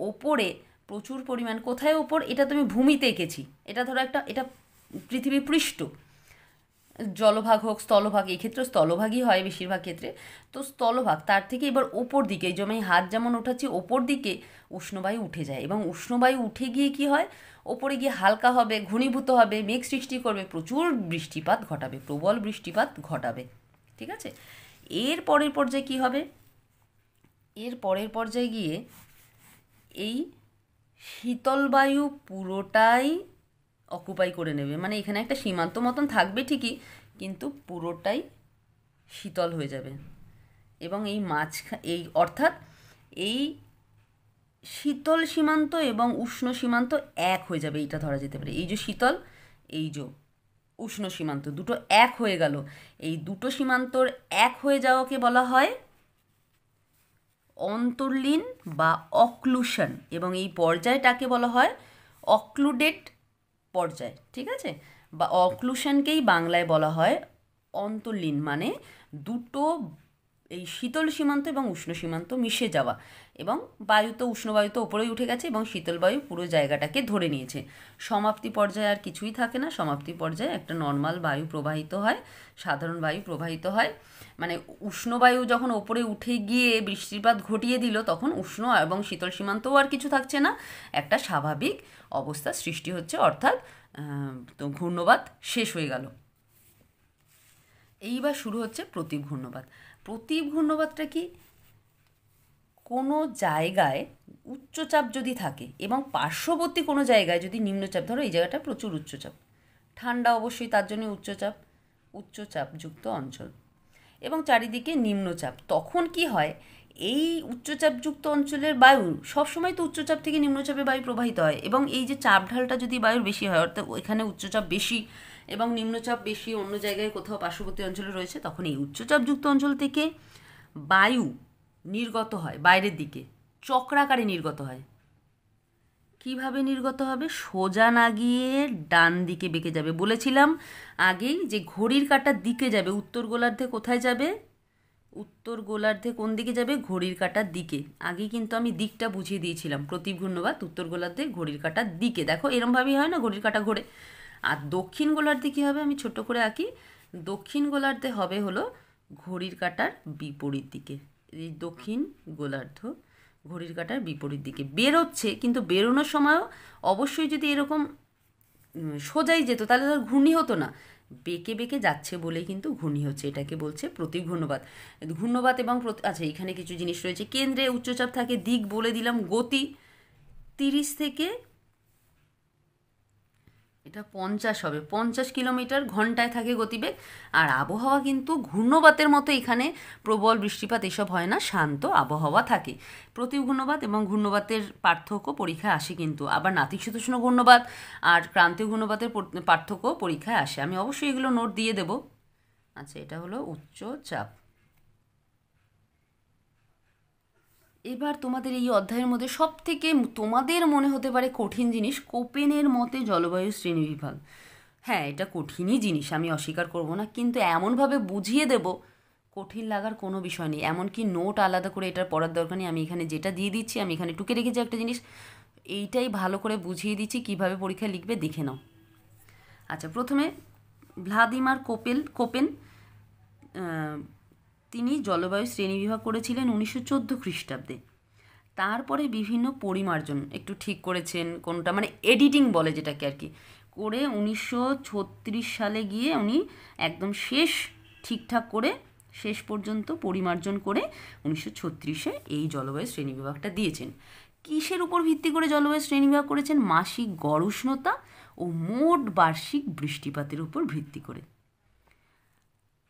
A: ওপরে প্রচুর পরিমাণ, কোথায় ওপর, এটা তুমি ভূমিতে এঁকেছি, এটা ধরো এটা পৃথিবী পৃষ্ঠ, জলভাগ হোক স্থলভাগ, এই ক্ষেত্রে স্থলভাগই হয় বেশিরভাগ ক্ষেত্রে, তো স্থলভাগ তার থেকে এবার ওপর দিকে, এই যে আমি হাত যেমন ওঠাচ্ছি ওপর দিকে উষ্ণবায়ু উঠে যায়, এবং উষ্ণবায়ু উঠে গিয়ে কি হয়, ওপরে গিয়ে হালকা হবে, ঘনীভূত হবে, মেঘ সৃষ্টি করবে, প্রচুর বৃষ্টিপাত ঘটাবে, প্রবল বৃষ্টিপাত ঘটাবে। ঠিক আছে, এর পরের পর্যায়ে কি হবে, এর পরের পর্যায়ে গিয়ে এই শীতল বায়ু পুরোটাই অকুপাই করে নেবে, মানে এখানে একটা সীমান্ত মতন থাকবে ঠিকই, কিন্তু পুরোটাই শীতল হয়ে যাবে, এবং এই অর্থাৎ এই শীতল সীমান্ত এবং উষ্ণ সীমান্ত এক হয়ে যাবে, এইটা ধরা যেতে পারে। এই যে শীতল, এই যে উষ্ণ সীমান্ত, দুটো এক হয়ে গেল, এই দুটো সীমান্তর এক হয়ে যাওয়াকে বলা হয় অন্তর্লীন বা অক্লুশন, এবং এই পর্যায়টাকে বলা হয় অক্লুডেড পর্যায়। ঠিক আছে, বা অক্লুশনকেই বাংলায় বলা হয় অন্তর্লীন, মানে দুটো এই শীতল সীমান্ত এবং উষ্ণ সীমান্ত মিশে যাওয়া, এবং বায়ু তো উষ্ণ বায়ু তো ওপরেই উঠে গেছে এবং শীতল বায়ু পুরো জায়গাটাকে ধরে নিয়েছে। সমাপ্তি পর্যায়ে আর কিছুই থাকে না, সমাপ্তি পর্যায়ে একটা নর্মাল বায়ু প্রবাহিত হয়, সাধারণ বায়ু প্রবাহিত হয়, মানে উষ্ণ বায়ু যখন ওপরে উঠে গিয়ে বৃষ্টিপাত ঘটিয়ে দিল, তখন উষ্ণ এবং শীতল সীমান্তও আর কিছু থাকছে না, একটা স্বাভাবিক অবস্থা সৃষ্টি হচ্ছে, অর্থাৎ তো ঘূর্ণবাত শেষ হয়ে গেল। এইবার শুরু হচ্ছে প্রতীপ ঘূর্ণবাত। প্রতীপ ঘূর্ণবাতটা কি, কোনো জায়গায় উচ্চচাপ যদি থাকে এবং পার্শ্ববর্তী কোনো জায়গায় যদি নিম্নচাপ, ধরো এই জায়গাটা প্রচুর উচ্চচাপ, ঠান্ডা অবশ্যই, তার জন্য উচ্চচাপযুক্ত অঞ্চল, এবং চারিদিকে নিম্নচাপ, তখন কি হয়, এই উচ্চচাপযুক্ত অঞ্চলের বায়ু সবসময় তো উচ্চচাপ থেকে নিম্নচাপে বায়ু প্রবাহিত হয়, এবং এই যে চাপ ঢালটা যদি বায়ুর বেশি হয়, অর্থাৎ এখানে উচ্চচাপ বেশি এবং নিম্নচাপ বেশি অন্য জায়গায় কোথাও পার্শ্ববর্তী অঞ্চলে রয়েছে, তখন এই উচ্চচাপযুক্ত অঞ্চল থেকে বায়ু নির্গত হয় বাইরের দিকে, চক্রাকারে নির্গত হয়। কিভাবে নির্গত হবে, সোজা না গিয়ে ডান দিকে বেঁকে যাবে, বলেছিলাম আগেই যে ঘড়ির কাঁটার দিকে যাবে, উত্তর গোলার্ধে কোথায় যাবে, উত্তর গোলার্ধে কোন দিকে যাবে, ঘড়ির কাঁটার দিকে। আগেই কিন্তু আমি দিকটা বুঝিয়ে দিয়েছিলাম, প্রতীপ ঘূর্ণবাত উত্তর গোলার্ধে ঘড়ির কাঁটার দিকে, দেখো এরমভাবেই হয় না, ঘড়ির কাঁটা ঘোরে। আর দক্ষিণ গোলার্ধে কী হবে, আমি ছোট করে আঁকি, দক্ষিণ গোলার্ধে হবে হলো ঘড়ির কাঁটার বিপরীত দিকে, এই দক্ষিণ গোলার্ধ ঘড়ির কাঁটার বিপরীত দিকে বেরোচ্ছে, কিন্তু বেরোনোর সময়ও অবশ্যই যদি এরকম সোজাই যেত তাহলে তো ঘূর্ণি হতো না, বেঁকে বেঁকে যাচ্ছে বলেই কিন্তু ঘূর্ণি হচ্ছে, এটাকে বলছে প্রতীপ ঘূর্ণবাত। ঘূর্ণবাত এবং আচ্ছা, এখানে কিছু জিনিস রয়েছে, কেন্দ্রে উচ্চচাপ থাকে, দিক বলে দিলাম, গতি 30 থেকে, এটা 50 হবে, 50 কিলোমিটার ঘন্টায় থাকে গতিবেগ। আর আবহাওয়া কিন্তু ঘূর্ণবাতের মতো এখানে প্রবল বৃষ্টিপাত এসব হয় না, শান্ত আবহাওয়া থাকে। প্রতীপ ঘূর্ণবাত এবং ঘূর্ণবাতের পার্থক্য পরীক্ষায় আসে কিন্তু, আবার নাতিশীতোষ্ণ ঘূর্ণবাত আর ক্রান্তীয় ঘূর্ণবাতের পার্থক্য পরীক্ষায় আসে, আমি অবশ্যই এগুলো নোট দিয়ে দেব। আচ্ছা, এটা হলো উচ্চচাপ। এবার তোমাদের এই অধ্যায়ের মধ্যে সব থেকে তোমাদের মনে হতে পারে কঠিন জিনিস, কোপেনের মতে জলবায়ু শ্রেণীবিভাগ। হ্যাঁ, এটা কঠিনই জিনিস, আমি অস্বীকার করব না, কিন্তু এমনভাবে বুঝিয়ে দেব কঠিন লাগার কোনো বিষয় নেই, এমনকি নোট আলাদা করে এটার পড়ার দরকার নেই, আমি এখানে যেটা দিয়ে দিচ্ছি, আমি এখানে টুকে রেখেছি একটা জিনিস, এইটাই ভালো করে বুঝিয়ে দিচ্ছি কিভাবে পরীক্ষায় লিখবে, দেখে নাও। আচ্ছা, প্রথমে ভ্লাদিমির কোপেন তিনি জলবায়ু শ্রেণীবিভাগ করেছিলেন 1914 খ্রিস্টাব্দে। তারপরে বিভিন্ন পরিমার্জন একটু ঠিক করেছেন, কোনটা মানে এডিটিং বলে যেটাকে আর কি, করে 1936 সালে গিয়ে উনি একদম শেষ ঠিকঠাক করে শেষ পর্যন্ত পরিমার্জন করে 1936-এ এই জলবায়ু শ্রেণীবিভাগটা দিয়েছেন। কিসের উপর ভিত্তি করে জলবায়ু শ্রেণীবিভাগ করেছেন, মাসিক গড় উষ্ণতা ও মোট বার্ষিক বৃষ্টিপাতের উপর ভিত্তি করে।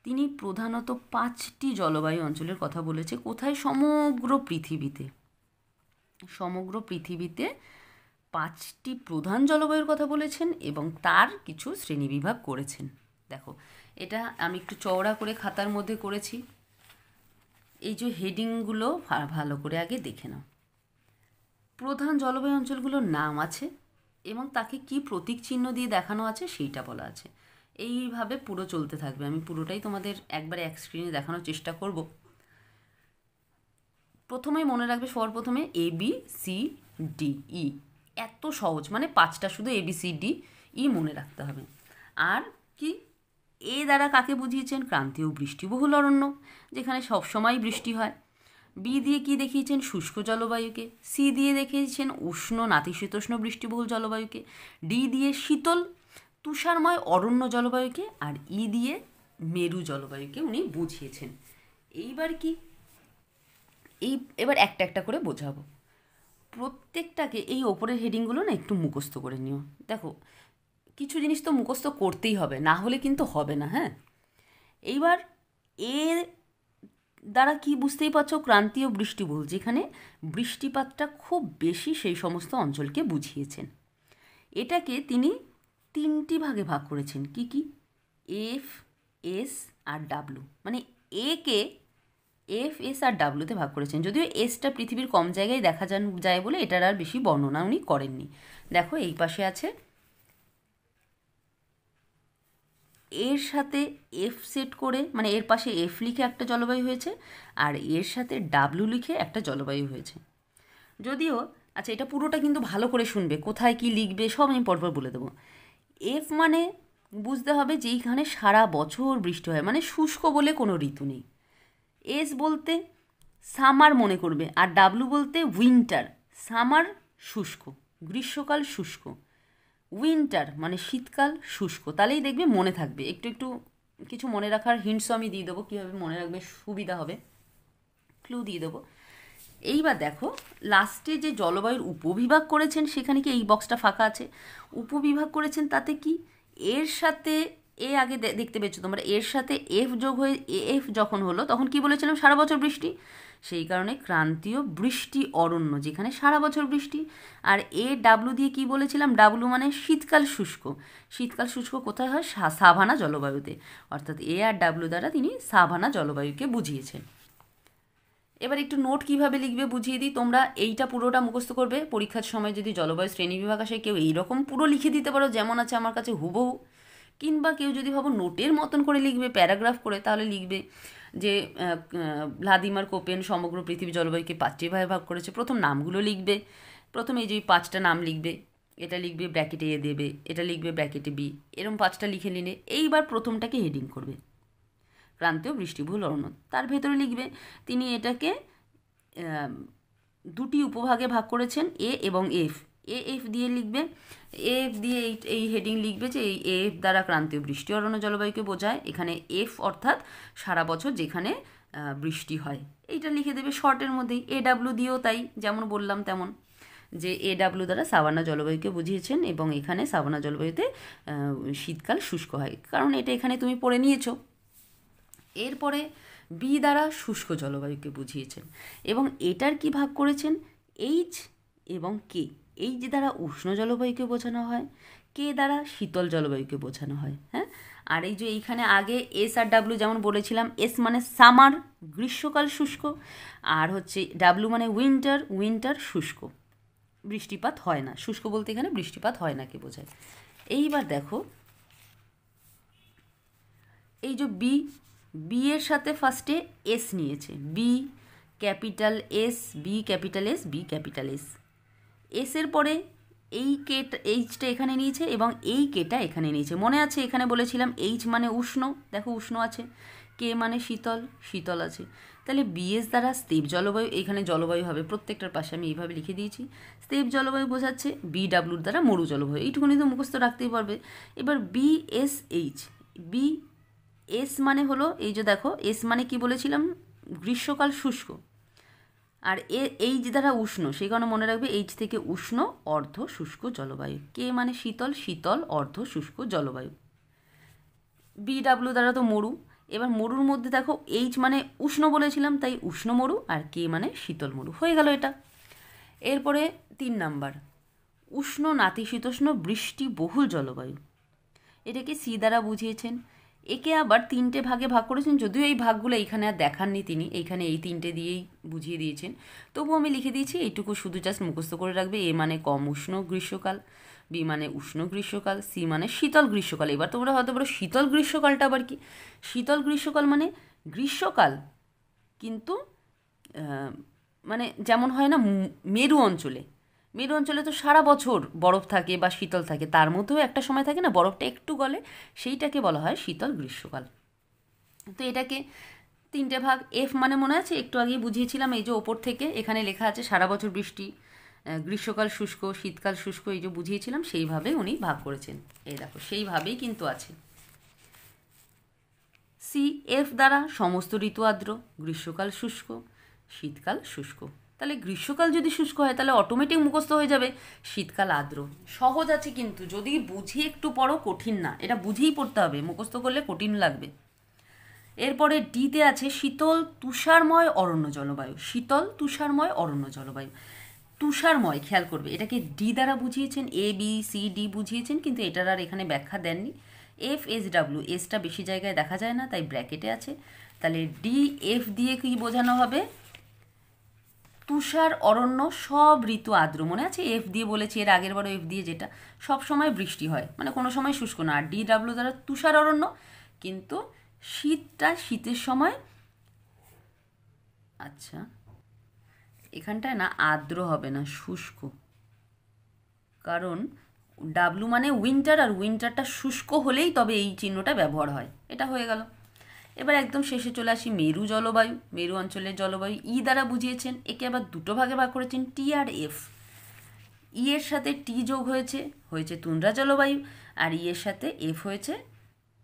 A: তিনি প্রধানত 5টি জলবায়ু অঞ্চলের কথা বলেছে, কোথায়, সমগ্র পৃথিবীতে, সমগ্র পৃথিবীতে 5টি প্রধান জলবায়ুর কথা বলেছেন এবং তার কিছু শ্রেণীবিভাগ করেছেন। দেখো, এটা আমি একটু চওড়া করে খাতার মধ্যে করেছি, এই যে হেডিংগুলো ভালো করে আগে দেখে নাও। প্রধান জলবায়ু অঞ্চলগুলোর নাম আছে এবং তাকে কি প্রতীক চিহ্ন দিয়ে দেখানো আছে সেইটা বলা আছে। এইভাবে পুরো চলতে থাকবে, আমি পুরোটাই তোমাদের একবারে এক স্ক্রিনে দেখানোর চেষ্টা করব। প্রথমেই মনে রাখবে, সবার প্রথমে A B C ডি, ই। এত সহজ, মানে 5টা শুধু ABCD ই মনে রাখতে হবে। আর কি, এ দ্বারা কাকে বুঝিয়েছেন? ক্রান্তীয় বৃষ্টিবহুল অরণ্য, যেখানে সবসময় বৃষ্টি হয়। বি দিয়ে কি দেখিয়েছেন? শুষ্ক জলবায়ুকে। সি দিয়ে দেখিয়েছেন উষ্ণ নাতিশীতোষ্ণ বৃষ্টিবহুল জলবায়ুকে। ডি দিয়ে শীতল তুষারময় অরণ্য জলবায়ুকে। আর ই দিয়ে মেরু জলবায়ুকে উনি বুঝিয়েছেন। এইবার কি, এবার একটা একটা করে বোঝাবো। প্রত্যেকটাকে এই ওপরের হেডিংগুলো না একটু মুখস্থ করে নিও। দেখো, কিছু জিনিস তো মুখস্থ করতেই হবে, না হলে কিন্তু হবে না। হ্যাঁ, এইবার এর দ্বারা কি বুঝতেই পারছো? ক্রান্তীয় বৃষ্টিবহুল, যেখানে বৃষ্টিপাতটা খুব বেশি, সেই সমস্ত অঞ্চলকে বুঝিয়েছেন। এটাকে তিনি 3টি ভাগে ভাগ করেছেন। কি কি? এফ, এস আর ডাব্লু। মানে একে এফ, এস আর ডাব্লুতে ভাগ করেছেন, যদিও এসটা পৃথিবীর কম জায়গায় দেখা যায় বলে এটার আর বেশি বর্ণনা উনি করেননি। দেখো, এই পাশে আছে, এর সাথে এফ সেট করে, মানে এর পাশে এফ লিখে একটা জলবায়ু হয়েছে, আর এর সাথে ডাব্লু লিখে একটা জলবায়ু হয়েছে। যদিও, আচ্ছা, এটা পুরোটা কিন্তু ভালো করে শুনবে, কোথায় কি লিখবে সব আমি পরপর বলে দেবো। এফ মানে বুঝতে হবে যেইখানে সারা বছর বৃষ্টি হয়, মানে শুষ্ক বলে কোনো ঋতু নেই। এস বলতে সামার মনে করবে, আর ডাব্লু বলতে উইন্টার। সামার শুষ্ক, গ্রীষ্মকাল শুষ্ক, উইন্টার মানে শীতকাল শুষ্ক। তাহলেই দেখবে মনে থাকবে। একটু একটু কিছু মনে রাখার হিন্টসও আমি দিয়ে দেবো, কীভাবে মনে রাখবে সুবিধা হবে, ক্লু দিয়ে দেবো। এইবার দেখো, লাস্টে যে জলবায়ুর উপবিভাগ করেছেন, সেখানে কি এই বক্সটা ফাঁকা আছে? উপবিভাগ করেছেন, তাতে কি এর সাথে এ আগে দেখতে পেয়েছো তোমরা, এর সাথে এফ যোগ হয়ে এফ যখন হলো, তখন কি বলেছিলাম? সারা বছর বৃষ্টি। সেই কারণে ক্রান্তীয় বৃষ্টি অরণ্য, যেখানে সারা বছর বৃষ্টি। আর এ ডাব্লু দিয়ে কি বলেছিলাম? ডাব্লু মানে শীতকাল শুষ্ক। শীতকাল শুষ্ক কোথায় হয়? সাভানা জলবায়ুতে। অর্থাৎ এ আর ডাব্লু দ্বারা তিনি সাভানা জলবায়ুকে বুঝিয়েছেন। এবার একটু নোট কিভাবে লিখবে বুঝিয়ে দিই। তোমরা এইটা পুরোটা মুখস্থ করবে। পরীক্ষার সময় যদি জলবায়ু শ্রেণীবিভাগ আসে, কেউ এইরকম পুরো লিখে দিতে পারো যেমন আছে আমার কাছে হুবহু, কিংবা কেউ যদি ভাবো নোটের মতন করে লিখবে, প্যারাগ্রাফ করে, তাহলে লিখবে যে ভ্লাদিমির কোপেন সমগ্র পৃথিবী জলবায়ুকে 5টি ভাগে ভাগ করেছে। প্রথম নামগুলো লিখবে। প্রথমে এই যে 5টা নাম লিখবে, এটা লিখবে ব্র্যাকেটে এ দেবে, এটা লিখবে ব্র্যাকেটে বি, এরকম 5টা লিখে নিলে এইবার প্রথমটাকে হেডিং করবে, ক্রান্তীয় বৃষ্টিবহুল অরণ্য। তার ভেতরে লিখবে তিনি এটাকে 2টি উপভাগে ভাগ করেছেন, এ এবং এফ। এফ দিয়ে লিখবে, এফ দিয়ে এই হেডিং লিখবে যে এই এফ দ্বারা ক্রান্তীয় বৃষ্টি অরণ্য জলবায়ুকে বোঝায়। এখানে এফ অর্থাৎ সারা বছর যেখানে বৃষ্টি হয়, এইটা লিখে দেবে শর্টের মধ্যেই। এ ডাব্লু দিয়েও তাই, যেমন বললাম তেমন, যে এ ডাব্লু দ্বারা সাভানা জলবায়ুকে বুঝিয়েছেন, এবং এখানে সাভানা জলবায়ুতে শীতকাল শুষ্ক হয়, কারণ এটা এখানে তুমি পড়ে নিয়েছো। এরপরে বি দ্বারা শুষ্ক জলবায়ুকে বুঝিয়েছেন, এবং এটার কি ভাগ করেছেন? এইচ এবং কে। এইচ দ্বারা উষ্ণ জলবায়ুকে বোঝানো হয়, কে দ্বারা শীতল জলবায়ুকে বোঝানো হয়। হ্যাঁ, আর এই যে এইখানে আগে এস আর ডাব্লু যেমন বলেছিলাম, এস মানে সামার, গ্রীষ্মকাল শুষ্ক, আর হচ্ছে ডাব্লু মানে উইন্টার, উইন্টার শুষ্ক, বৃষ্টিপাত হয় না। শুষ্ক বলতে এখানে বৃষ্টিপাত হয় না কে বোঝায়। এইবার দেখো, এই যে বি এর সাথে ফার্স্টে এস নিয়েছে, B capital S, B capital S, B capital S. এসের পরে এই কেটা, এইচটা এখানে নিয়েছে, এবং এই কেটা এখানে নিয়েছে। মনে আছে এখানে বলেছিলাম এইচ মানে উষ্ণ, দেখো উষ্ণ আছে, কে মানে শীতল, শীতল আছে। তাহলে বিএস দ্বারা স্থির জলবায়ু, এখানে জলবায়ু হবে প্রত্যেকটার পাশে আমি এইভাবে লিখে দিয়েছি। স্থির জলবায়ু বোঝাচ্ছে বি ডাব্লুর দ্বারা মরু জলবায়ু, এইটুকুনি তো মুখস্থ রাখতেই পারবে। এবার B S H, B S মানে হলো, এই যে দেখো এস মানে কি বলেছিলাম? গ্রীষ্মকাল শুষ্ক। আর এইচ দ্বারা উষ্ণ, সেই কারণে মনে রাখবে এইচ থেকে উষ্ণ অর্ধ শুষ্ক জলবায়ু। কে মানে শীতল, শীতল অর্ধ শুষ্ক জলবায়ু। বি ডাব্লু দ্বারা তো মরু। এবার মরুর মধ্যে দেখো এইচ মানে উষ্ণ বলেছিলাম, তাই উষ্ণ মরু, আর কে মানে শীতল মরু। হয়ে গেল এটা। এরপরে 3 নাম্বার, উষ্ণ নাতিশীতোষ্ণ বৃষ্টি বহুল জলবায়ু, এটাকে সি দ্বারা বুঝিয়েছেন। একে আবার 3টে ভাগে ভাগ করেছেন, যদিও এই ভাগগুলো এইখানে আর দেখাননি তিনি, এইখানে এই 3টে দিয়েই বুঝিয়ে দিয়েছেন। তবু আমি লিখে দিয়েছি, এইটুকু শুধু জাস্ট মুখস্থ করে রাখবে। এ মানে কম উষ্ণ গ্রীষ্মকাল, বি মানে উষ্ণ গ্রীষ্মকাল, সি মানে শীতল গ্রীষ্মকাল। এবার তোমরা হয়তো বলো শীতল গ্রীষ্মকালটা আবার কি? শীতল গ্রীষ্মকাল মানে গ্রীষ্মকাল, কিন্তু মানে যেমন হয় না মেরু অঞ্চলে, মেরু অঞ্চলে তো সারা বছর বরফ থাকে বা শীতল থাকে, তার মধ্যেও একটা সময় থাকে না বরফটা একটু গলে, সেইটাকে বলা হয় শীতল গ্রীষ্মকাল। তো এটাকে তিনটে ভাগ, এফ মানে মনে আছে একটু আগেই বুঝিয়েছিলাম, এই যে ওপর থেকে এখানে লেখা আছে সারা বছর বৃষ্টি, গ্রীষ্মকাল শুষ্ক, শীতকাল শুষ্ক, এই যে বুঝিয়েছিলাম সেইভাবেই উনি ভাগ করেছেন। এই দেখো সেইভাবেই কিন্তু আছে। সি, এফ দ্বারা সমস্ত ঋতু আর্দ্র, গ্রীষ্মকাল শুষ্ক, শীতকাল শুষ্ক। তাহলে গ্রীষ্মকাল যদি শুষ্ক হয় তাহলে অটোমেটিক মুখস্থ হয়ে যাবে শীতকাল আর্দ্র। সহজ আছে কিন্তু, যদি বুঝিয়ে একটু পড়ো, কঠিন না, এটা বুঝেই পড়তে হবে, মুখস্থ করলে কঠিন লাগবে। এরপরে ডিতে আছে শীতল তুষারময় অরণ্য জলবায়ু, শীতল তুষারময় অরণ্য জলবায়ু। তুষারময়, খেয়াল করবে, এটাকে ডি দ্বারা বুঝিয়েছেন, এ বি সি ডি বুঝিয়েছেন, কিন্তু এটার আর এখানে ব্যাখ্যা দেননি। এফ এস ডাব্লিউ, এসটা বেশি জায়গায় দেখা যায় না তাই ব্র্যাকেটে আছে। তাহলে ডি এফ দিয়ে কি বোঝানো হবে? তুষার অরণ্য সব ঋতু আর্দ্র। মনে আছে এফ দিয়ে বলেছি এর আগের বারও, এফ দিয়ে যেটা সব সময় বৃষ্টি হয়, মানে কোনো সময় শুষ্ক না। আর ডি ডাব্লিউ দ্বারা তুষার অরণ্য, কিন্তু শীতটা শীতের সময়, আচ্ছা এখানটায় না আর্দ্র হবে না, শুষ্ক, কারণ ডাব্লু মানে উইন্টার, আর উইন্টারটা শুষ্ক হলেই তবে এই চিহ্নটা ব্যবহার হয়। এটা হয়ে গেল। এবার একদম শেষে চলে আসি মেরু জলবায়ু, মেরু অঞ্চলের জলবায়ু ই দ্বারা বুঝিয়েছেন, একে আবার দুটো ভাগে ভাগ করেছেন, টি আর এফ। ই এর সাথে টি যোগ হয়েছে, হয়েছে তুন্দ্রা জলবায়ু, আর ই এর সাথে এফ হয়েছে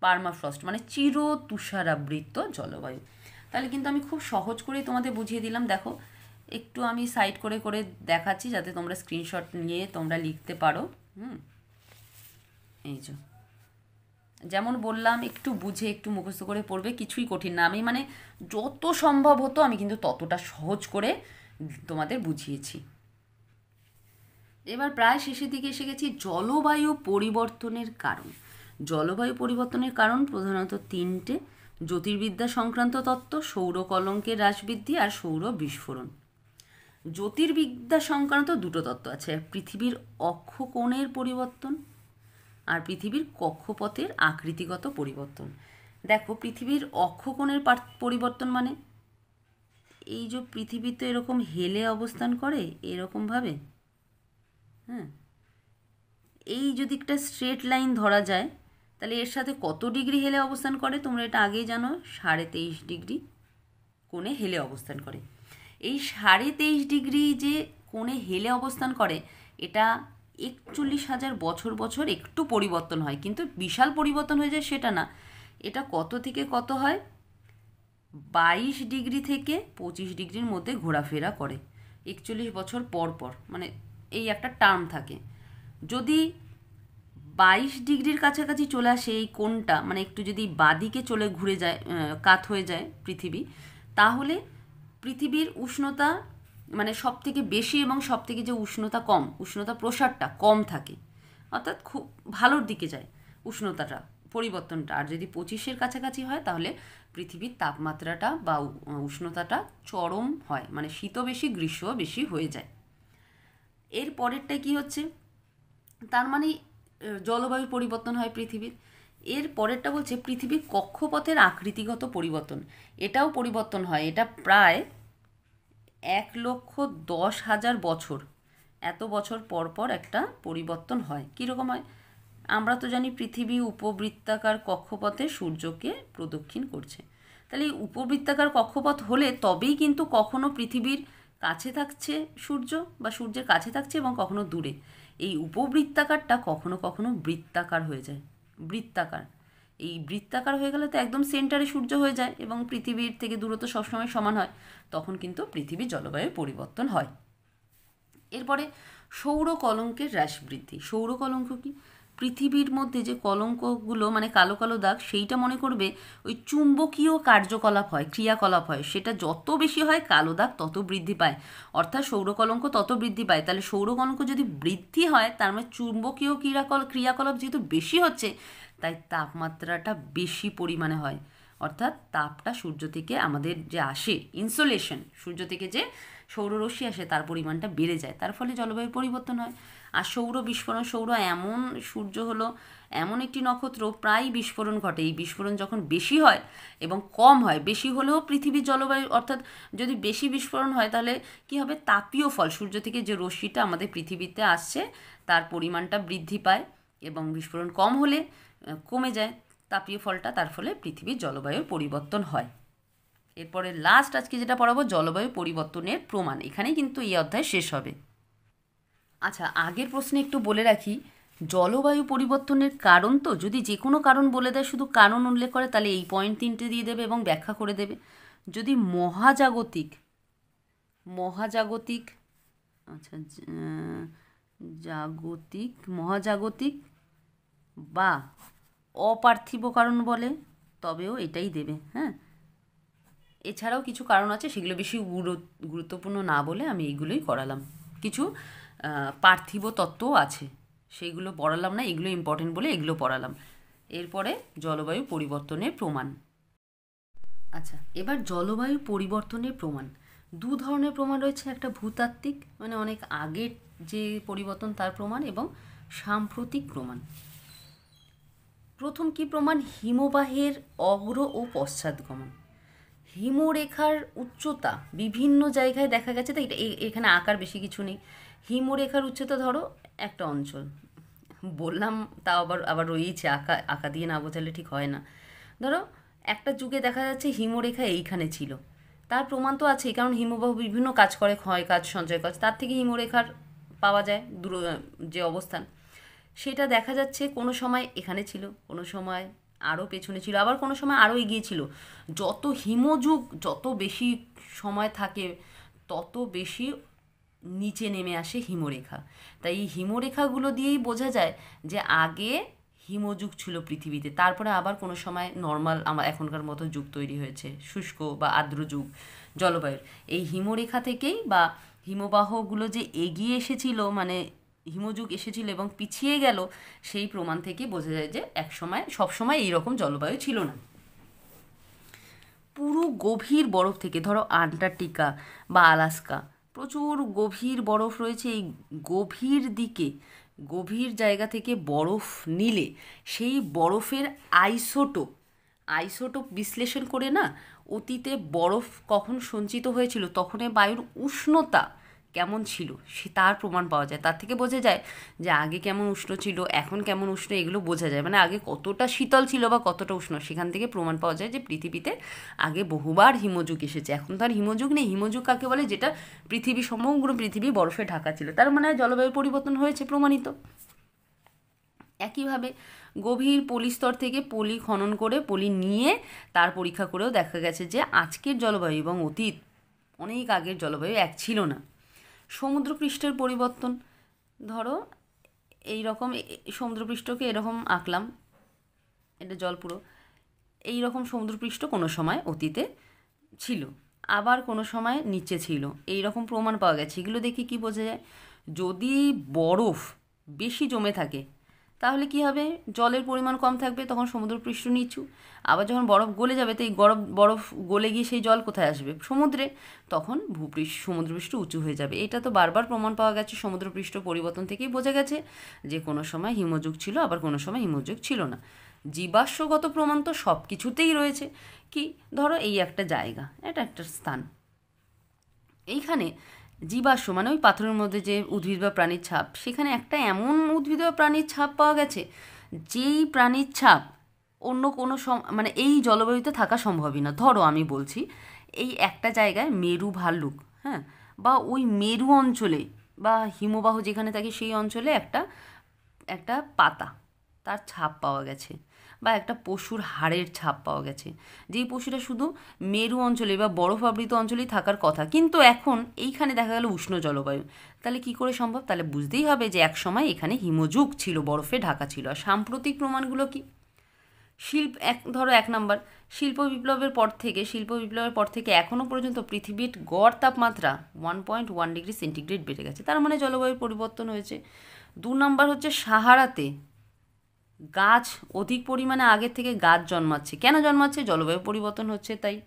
A: পার্মাফ্রস্ট, মানে চির তুষারাবৃত জলবায়ু। তাহলে কিন্তু আমি খুব সহজ করেই তোমাদের বুঝিয়ে দিলাম। দেখো একটু আমি সাইড করে করে দেখাচ্ছি যাতে তোমরা স্ক্রিনশট নিয়ে তোমরা লিখতে পারো। এই যে যেমন বললাম, একটু বুঝে একটু মুখস্থ করে পড়বে, কিছুই কঠিন না। আমি মানে যত সম্ভব হতো আমি কিন্তু ততটা সহজ করে তোমাদের বুঝিয়েছি। এবার প্রায় শেষের দিকে এসে গেছি। জলবায়ু পরিবর্তনের কারণ। জলবায়ু পরিবর্তনের কারণ প্রধানত তিনটে: জ্যোতির্বিদ্যা সংক্রান্ত তত্ত্ব, সৌর কলঙ্কের হ্রাস বৃদ্ধি, আর সৌর বিস্ফোরণ। জ্যোতির্বিদ্যা সংক্রান্ত দুটো তত্ত্ব আছে, পৃথিবীর অক্ষকোণের পরিবর্তন আর পৃথিবীর কক্ষপথের আকৃতিগত পরিবর্তন। দেখো পৃথিবীর অক্ষকোণের পরিবর্তন মানে এই যে পৃথিবী তো এরকম হেলে অবস্থান করে এরকমভাবে, হ্যাঁ, এই যদি একটা স্ট্রেট লাইন ধরা যায় তাহলে এর সাথে কত ডিগ্রি হেলে অবস্থান করে তোমরা এটা আগেই জানো, 23.5 ডিগ্রি কোণে হেলে অবস্থান করে। এই 23.5 ডিগ্রি যে কোণে হেলে অবস্থান করে, এটা 41,000 বছর বছর একটু পরিবর্তন হয়, কিন্তু বিশাল পরিবর্তন হয়ে যায় সেটা না। এটা কত থেকে কত হয়? 22 ডিগ্রি থেকে 25 ডিগ্রির মধ্যে ঘোরাফেরা করে 41 বছর পর পর, মানে এই একটা টার্ম থাকে। যদি 22 ডিগ্রির কাছাকাছি চলে আসে এই কোণটা, মানে একটু যদি বাদিকে চলে ঘুরে যায়, কাত হয়ে যায় পৃথিবী, তাহলে পৃথিবীর উষ্ণতা মানে সব থেকে বেশি এবং সব থেকে যে উষ্ণতা কম, উষ্ণতা প্রসারটা কম থাকে, অর্থাৎ খুব ভালোর দিকে যায় উষ্ণতাটা পরিবর্তনটা। আর যদি 25-এর কাছাকাছি হয় তাহলে পৃথিবীর তাপমাত্রাটা বা উষ্ণতাটা চরম হয়, মানে শীতও বেশি গ্রীষ্মও বেশি হয়ে যায়। এর পরেরটাই কি হচ্ছে, তার মানে জলবায়ু পরিবর্তন হয় পৃথিবীর। এর পরেরটা বলছে পৃথিবীর কক্ষপথের আকৃতিগত পরিবর্তন, এটাও পরিবর্তন হয়। এটা প্রায় 1,10,000 বছর, এত বছর পর পর একটা পরিবর্তন হয়। কীরকম হয়? আমরা তো জানি পৃথিবী উপবৃত্তাকার কক্ষপথে সূর্যকে প্রদক্ষিণ করছে। তাহলে এই উপবৃত্তাকার কক্ষপথ হলে তবেই কিন্তু কখনো পৃথিবীর কাছে থাকছে সূর্য বা সূর্যের কাছে থাকছে এবং কখনো দূরে। এই উপবৃত্তাকারটা কখনো কখনো বৃত্তাকার হয়ে যায়, বৃত্তাকার। এই বৃত্তাকার হয়ে গেলে তো একদম সেন্টারে সূর্য হয়ে যায় এবং পৃথিবীর থেকে দূরত্ব সবসময় সমান হয়, তখন কিন্তু পৃথিবীর জলবায়ু পরিবর্তন হয়। এরপরে সৌর কলঙ্কের হ্রাস বৃদ্ধি। সৌর কলঙ্ক কি? পৃথিবীর মধ্যে যে কলঙ্কগুলো মানে কালো কালো দাগ, সেইটা মনে করবে ওই চুম্বকীয় কার্যকলাপ হয়, ক্রিয়াকলাপ হয়, সেটা যত বেশি হয় কালো দাগ তত বৃদ্ধি পায়, অর্থাৎ সৌর কলঙ্ক তত বৃদ্ধি পায়। তাহলে সৌর কলঙ্ক যদি বৃদ্ধি হয় তার মানে চুম্বকীয় ক্রিয়াকলাপ যেহেতু বেশি হচ্ছে, তাই তাপমাত্রাটা বেশি পরিমাণে হয়। অর্থাৎ তাপটা সূর্য থেকে আমাদের যে আসে, ইনসোলেশন, সূর্য থেকে যে সৌররশ্মি আসে তার পরিমাণটা বেড়ে যায়, তার ফলে জলবায়ুর পরিবর্তন হয়। আর সৌর বিস্ফোরণ, এমন সূর্য হলো এমন একটি নক্ষত্র, প্রায় বিস্ফোরণ ঘটে। এই বিস্ফোরণ যখন বেশি হয় এবং কম হয়, বেশি হলেও পৃথিবীর জলবায়ু, অর্থাৎ যদি বেশি বিস্ফোরণ হয় তাহলে কি হবে, তাপীয় ফল, সূর্য থেকে যে রশ্মিটা আমাদের পৃথিবীতে আসছে তার পরিমাণটা বৃদ্ধি পায়, এবং বিস্ফোরণ কম হলে কমে যায় তাপীয় ফলটা, তার ফলে পৃথিবীর জলবায়ুর পরিবর্তন হয়। এরপরে লাস্ট আজকে যেটা পড়াবো, জলবায়ু পরিবর্তনের প্রমাণ। এখানেই কিন্তু এই অধ্যায় শেষ হবে। আচ্ছা, আগের প্রশ্নে একটু বলে রাখি, জলবায়ু পরিবর্তনের কারণ, তো যদি যে কোনো কারণ বলে দেয়, শুধু কারণ উল্লেখ করে, তাহলে এই পয়েন্ট 3টে দিয়ে দেবে এবং ব্যাখ্যা করে দেবে। যদি মহাজাগতিক আচ্ছা মহাজাগতিক বা অপার্থিব কারণ বলে, তবেও এটাই দেবে। হ্যাঁ, এছাড়াও কিছু কারণ আছে, সেগুলো বেশি গুরুত্বপূর্ণ না বলে আমি এইগুলোই করালাম। কিছু পার্থিব তত্ত্বও আছে, সেইগুলো পড়ালাম না, এগুলো ইম্পর্টেন্ট বলে এগুলো পড়ালাম। এরপরে জলবায়ু পরিবর্তনের প্রমাণ। আচ্ছা, এবার জলবায়ু পরিবর্তনের প্রমাণ। দু ধরনের প্রমাণ রয়েছে, একটা ভূতাত্ত্বিক, মানে অনেক আগের যে পরিবর্তন তার প্রমাণ, এবং সাম্প্রতিক প্রমাণ। প্রথম কি প্রমাণ, হিমবাহের অগ্র ও পশ্চাৎগমন। হিমরেখার উচ্চতা বিভিন্ন জায়গায় দেখা গেছে, তাই এখানে আঁকার বেশি কিছু নেই। হিমরেখার উচ্চতা ধরো একটা অঞ্চল বললাম, তা আবার রয়েছে, আঁকা দিয়ে না বোঝালে ঠিক হয় না। ধরো একটা যুগে দেখা যাচ্ছে হিমরেখা এইখানে ছিল, তার প্রমাণ তো আছেই, কারণ হিমবাহ বিভিন্ন কাজ করে, ক্ষয় কাজ, সঞ্চয় কাজ, তার থেকে হিমরেখার পাওয়া যায় দূর যে অবস্থান, সেটা দেখা যাচ্ছে কোনো সময় এখানে ছিল, কোনো সময় আরও পেছনে ছিল, আবার কোনো সময় আরও এগিয়ে ছিল। যত হিমযুগ যত বেশি সময় থাকে, তত বেশি নিচে নেমে আসে হিমরেখা। তাই এই হিমরেখাগুলো দিয়েই বোঝা যায় যে আগে হিমযুগ ছিল পৃথিবীতে, তারপরে আবার কোনো সময় নর্মাল আমার এখনকার মতো যুগ তৈরি হয়েছে, শুষ্ক বা আর্দ্র যুগ জলবায়ুর। এই হিমরেখা থেকেই বা হিমবাহগুলো যে এগিয়ে এসেছিল, মানে হিমযুগ এসেছিল এবং পিছিয়ে গেল, সেই প্রমাণ থেকে বোঝা যায় যে একসময় সবসময় এইরকম জলবায়ু ছিল না। পুরো গভীর বরফ থেকে, ধরো আন্টার্কটিকা বা আলাস্কা, প্রচুর গভীর বরফ রয়েছে, এই গভীর জায়গা থেকে বরফ নিলে সেই বরফের আইসোটোপ বিশ্লেষণ করে না, অতীতে বরফ কখন সঞ্চিত হয়েছিল, তখনের বায়ুর উষ্ণতা কেমন ছিল, সে তার প্রমাণ পাওয়া যায়। তার থেকে বোঝা যায় যে আগে কেমন উষ্ণ ছিল, এখন কেমন উষ্ণ, এগুলো বোঝা যায়। মানে আগে কতটা শীতল ছিল বা কতটা উষ্ণ, সেখান থেকে প্রমাণ পাওয়া যায় যে পৃথিবীতে আগে বহুবার হিমযুগ এসেছে। এখন তো আর হিমযুগ নেই। হিমযুগ কাকে বলে, যেটা সমগ্র পৃথিবী বরফে ঢাকা ছিল, তার মানে জলবায়ু পরিবর্তন হয়েছে, প্রমাণিত। একইভাবে গভীর পলিস্তর থেকে পলি খনন করে, পলি নিয়ে তার পরীক্ষা করেও দেখা গেছে যে আজকের জলবায়ু এবং অতীত অনেক আগের জলবায়ু এক ছিল না। সমুদ্রপৃষ্ঠের পরিবর্তন, ধরো এই রকম সমুদ্রপৃষ্ঠকে এরকম আঁকলাম, এটা জল পুরো, এই রকম সমুদ্রপৃষ্ঠ কোনো সময় অতীতে ছিল, আবার কোনো সময় নিচে ছিল, এই রকম প্রমাণ পাওয়া গেছে। এগুলো দেখে কি বোঝা যায়, যদি বরফ বেশি জমে থাকে তাহলে কি হবে, জলের পরিমাণ কম থাকবে, তখন সমুদ্রপৃষ্ঠ নিচু। আবার যখন বরফ গলে যাবে, তো এই বরফ গলে গিয়ে সেই জল কোথায় আসবে, সমুদ্রে, তখন সমুদ্রপৃষ্ঠ উঁচু হয়ে যাবে। এটা তো বারবার প্রমাণ পাওয়া গেছে, সমুদ্রপৃষ্ঠ পরিবর্তন থেকেই বোঝা গেছে যে কোনো সময় হিমযুগ ছিল, আবার কোনো সময় হিমযুগ ছিল না। জীবাশ্মগত প্রমাণ তো সব কিছুতেই রয়েছে। কি, ধরো এই একটা জায়গা, এটা একটা স্থান, এইখানে জীবাশ্ম মানে ওই পাথরের মধ্যে যে উদ্ভিদ বা প্রাণীর ছাপ, সেখানে একটা এমন উদ্ভিদ বা প্রাণীর ছাপ পাওয়া গেছে, যেই প্রাণীর ছাপ অন্য কোনো মানে এই জলবায়ুতে থাকা সম্ভবই না। ধরো আমি বলছি, এই একটা জায়গায় মেরু ভাল্লুক, হ্যাঁ, বা ওই মেরু অঞ্চলে বা হিমবাহ যেখানে থাকে সেই অঞ্চলে একটা পাতা, তার ছাপ পাওয়া গেছে, বা একটা পশুর হাড়ের ছাপ পাওয়া গেছে, যেই পশুটা শুধু মেরু অঞ্চলে বা বরফ আবৃত অঞ্চলেই থাকার কথা, কিন্তু এখন এইখানে দেখা গেল উষ্ণ জলবায়ু। তাহলে কি করে সম্ভব, তাহলে বুঝতেই হবে যে এক সময় এখানে হিমযুগ ছিল, বরফে ঢাকা ছিল। আর সাম্প্রতিক প্রমাণগুলো কি, ধরো 1 নম্বর, শিল্প বিপ্লবের পর থেকে এখনও পর্যন্ত পৃথিবীর গড় তাপমাত্রা 1.1 ডিগ্রি সেন্টিগ্রেড বেড়ে গেছে, তার মানে জলবায়ুর পরিবর্তন হয়েছে। 2 নম্বর হচ্ছে সাহারাতে গাছ অধিক পরিমাণে আগের থেকে গাছ জন্মাচ্ছে। কেন জন্মাচ্ছে? জলবায়ু পরিবর্তন হচ্ছে তাই।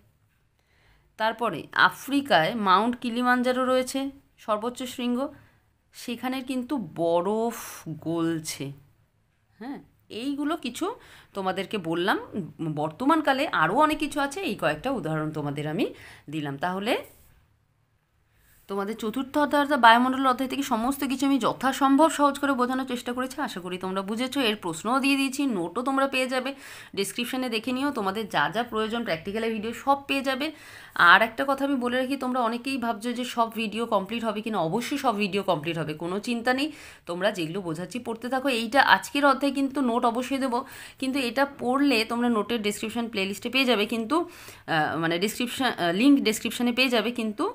A: তারপরে আফ্রিকায় মাউন্ট কিলিমাঞ্জারো রয়েছে, সর্বোচ্চ শৃঙ্গ, সেখানে কিন্তু বরফ গলছে। হ্যাঁ, এইগুলো কিছু তোমাদেরকে বললাম। বর্তমানকালে আরও অনেক কিছু আছে, এই কয়েকটা উদাহরণ তোমাদের আমি দিলাম। তাহলে তোমাদের চতুর্থ অধ্যায় অর্থাৎ বায়ুমণ্ডল অধ্যায় থেকে সমস্ত কিছু আমি যথাসম্ভব সহজ করে বোঝানোর চেষ্টা করেছি। আশা করি তোমরা বুঝেছো। এর প্রশ্নও দিয়ে দিয়েছি, নোটও তোমরা পেয়ে যাবে, ডিসক্রিপশানে দেখে নিও। তোমাদের যা যা প্রয়োজন প্র্যাকটিক্যালের ভিডিও সব পেয়ে যাবে। আর একটা কথা আমি বলে রাখি, তোমরা অনেকেই ভাবছো যে সব ভিডিও কমপ্লিট হবে কিনা। অবশ্যই সব ভিডিও কমপ্লিট হবে, কোনো চিন্তা নেই। তোমরা যেগুলো বোঝাচ্ছি পড়তে থাকো। এইটা আজকের অধ্যায় কিন্তু নোট অবশ্যই দেবো, কিন্তু এটা পড়লে তোমরা নোটের ডিসক্রিপশান প্লেলিস্টে পেয়ে যাবে, কিন্তু মানে লিঙ্ক ডিসক্রিপশানে পেয়ে যাবে। কিন্তু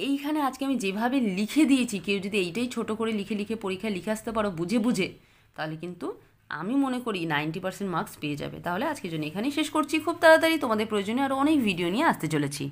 A: এইখানে আজকে আমি যেভাবে লিখে দিয়েছি, কেউ যদি এইটাই ছোট করে লিখে লিখে পরীক্ষায় লিখে আসতে পারো বুঝে বুঝে, তাহলে কিন্তু আমি মনে করি 90% মার্কস পেয়ে যাবে। তাহলে আজকের জন্য এখানেই শেষ করছি। খুব তাড়াতাড়ি তোমাদের প্রয়োজনীয় আরও অনেক ভিডিও নিয়ে আসতে চলেছি।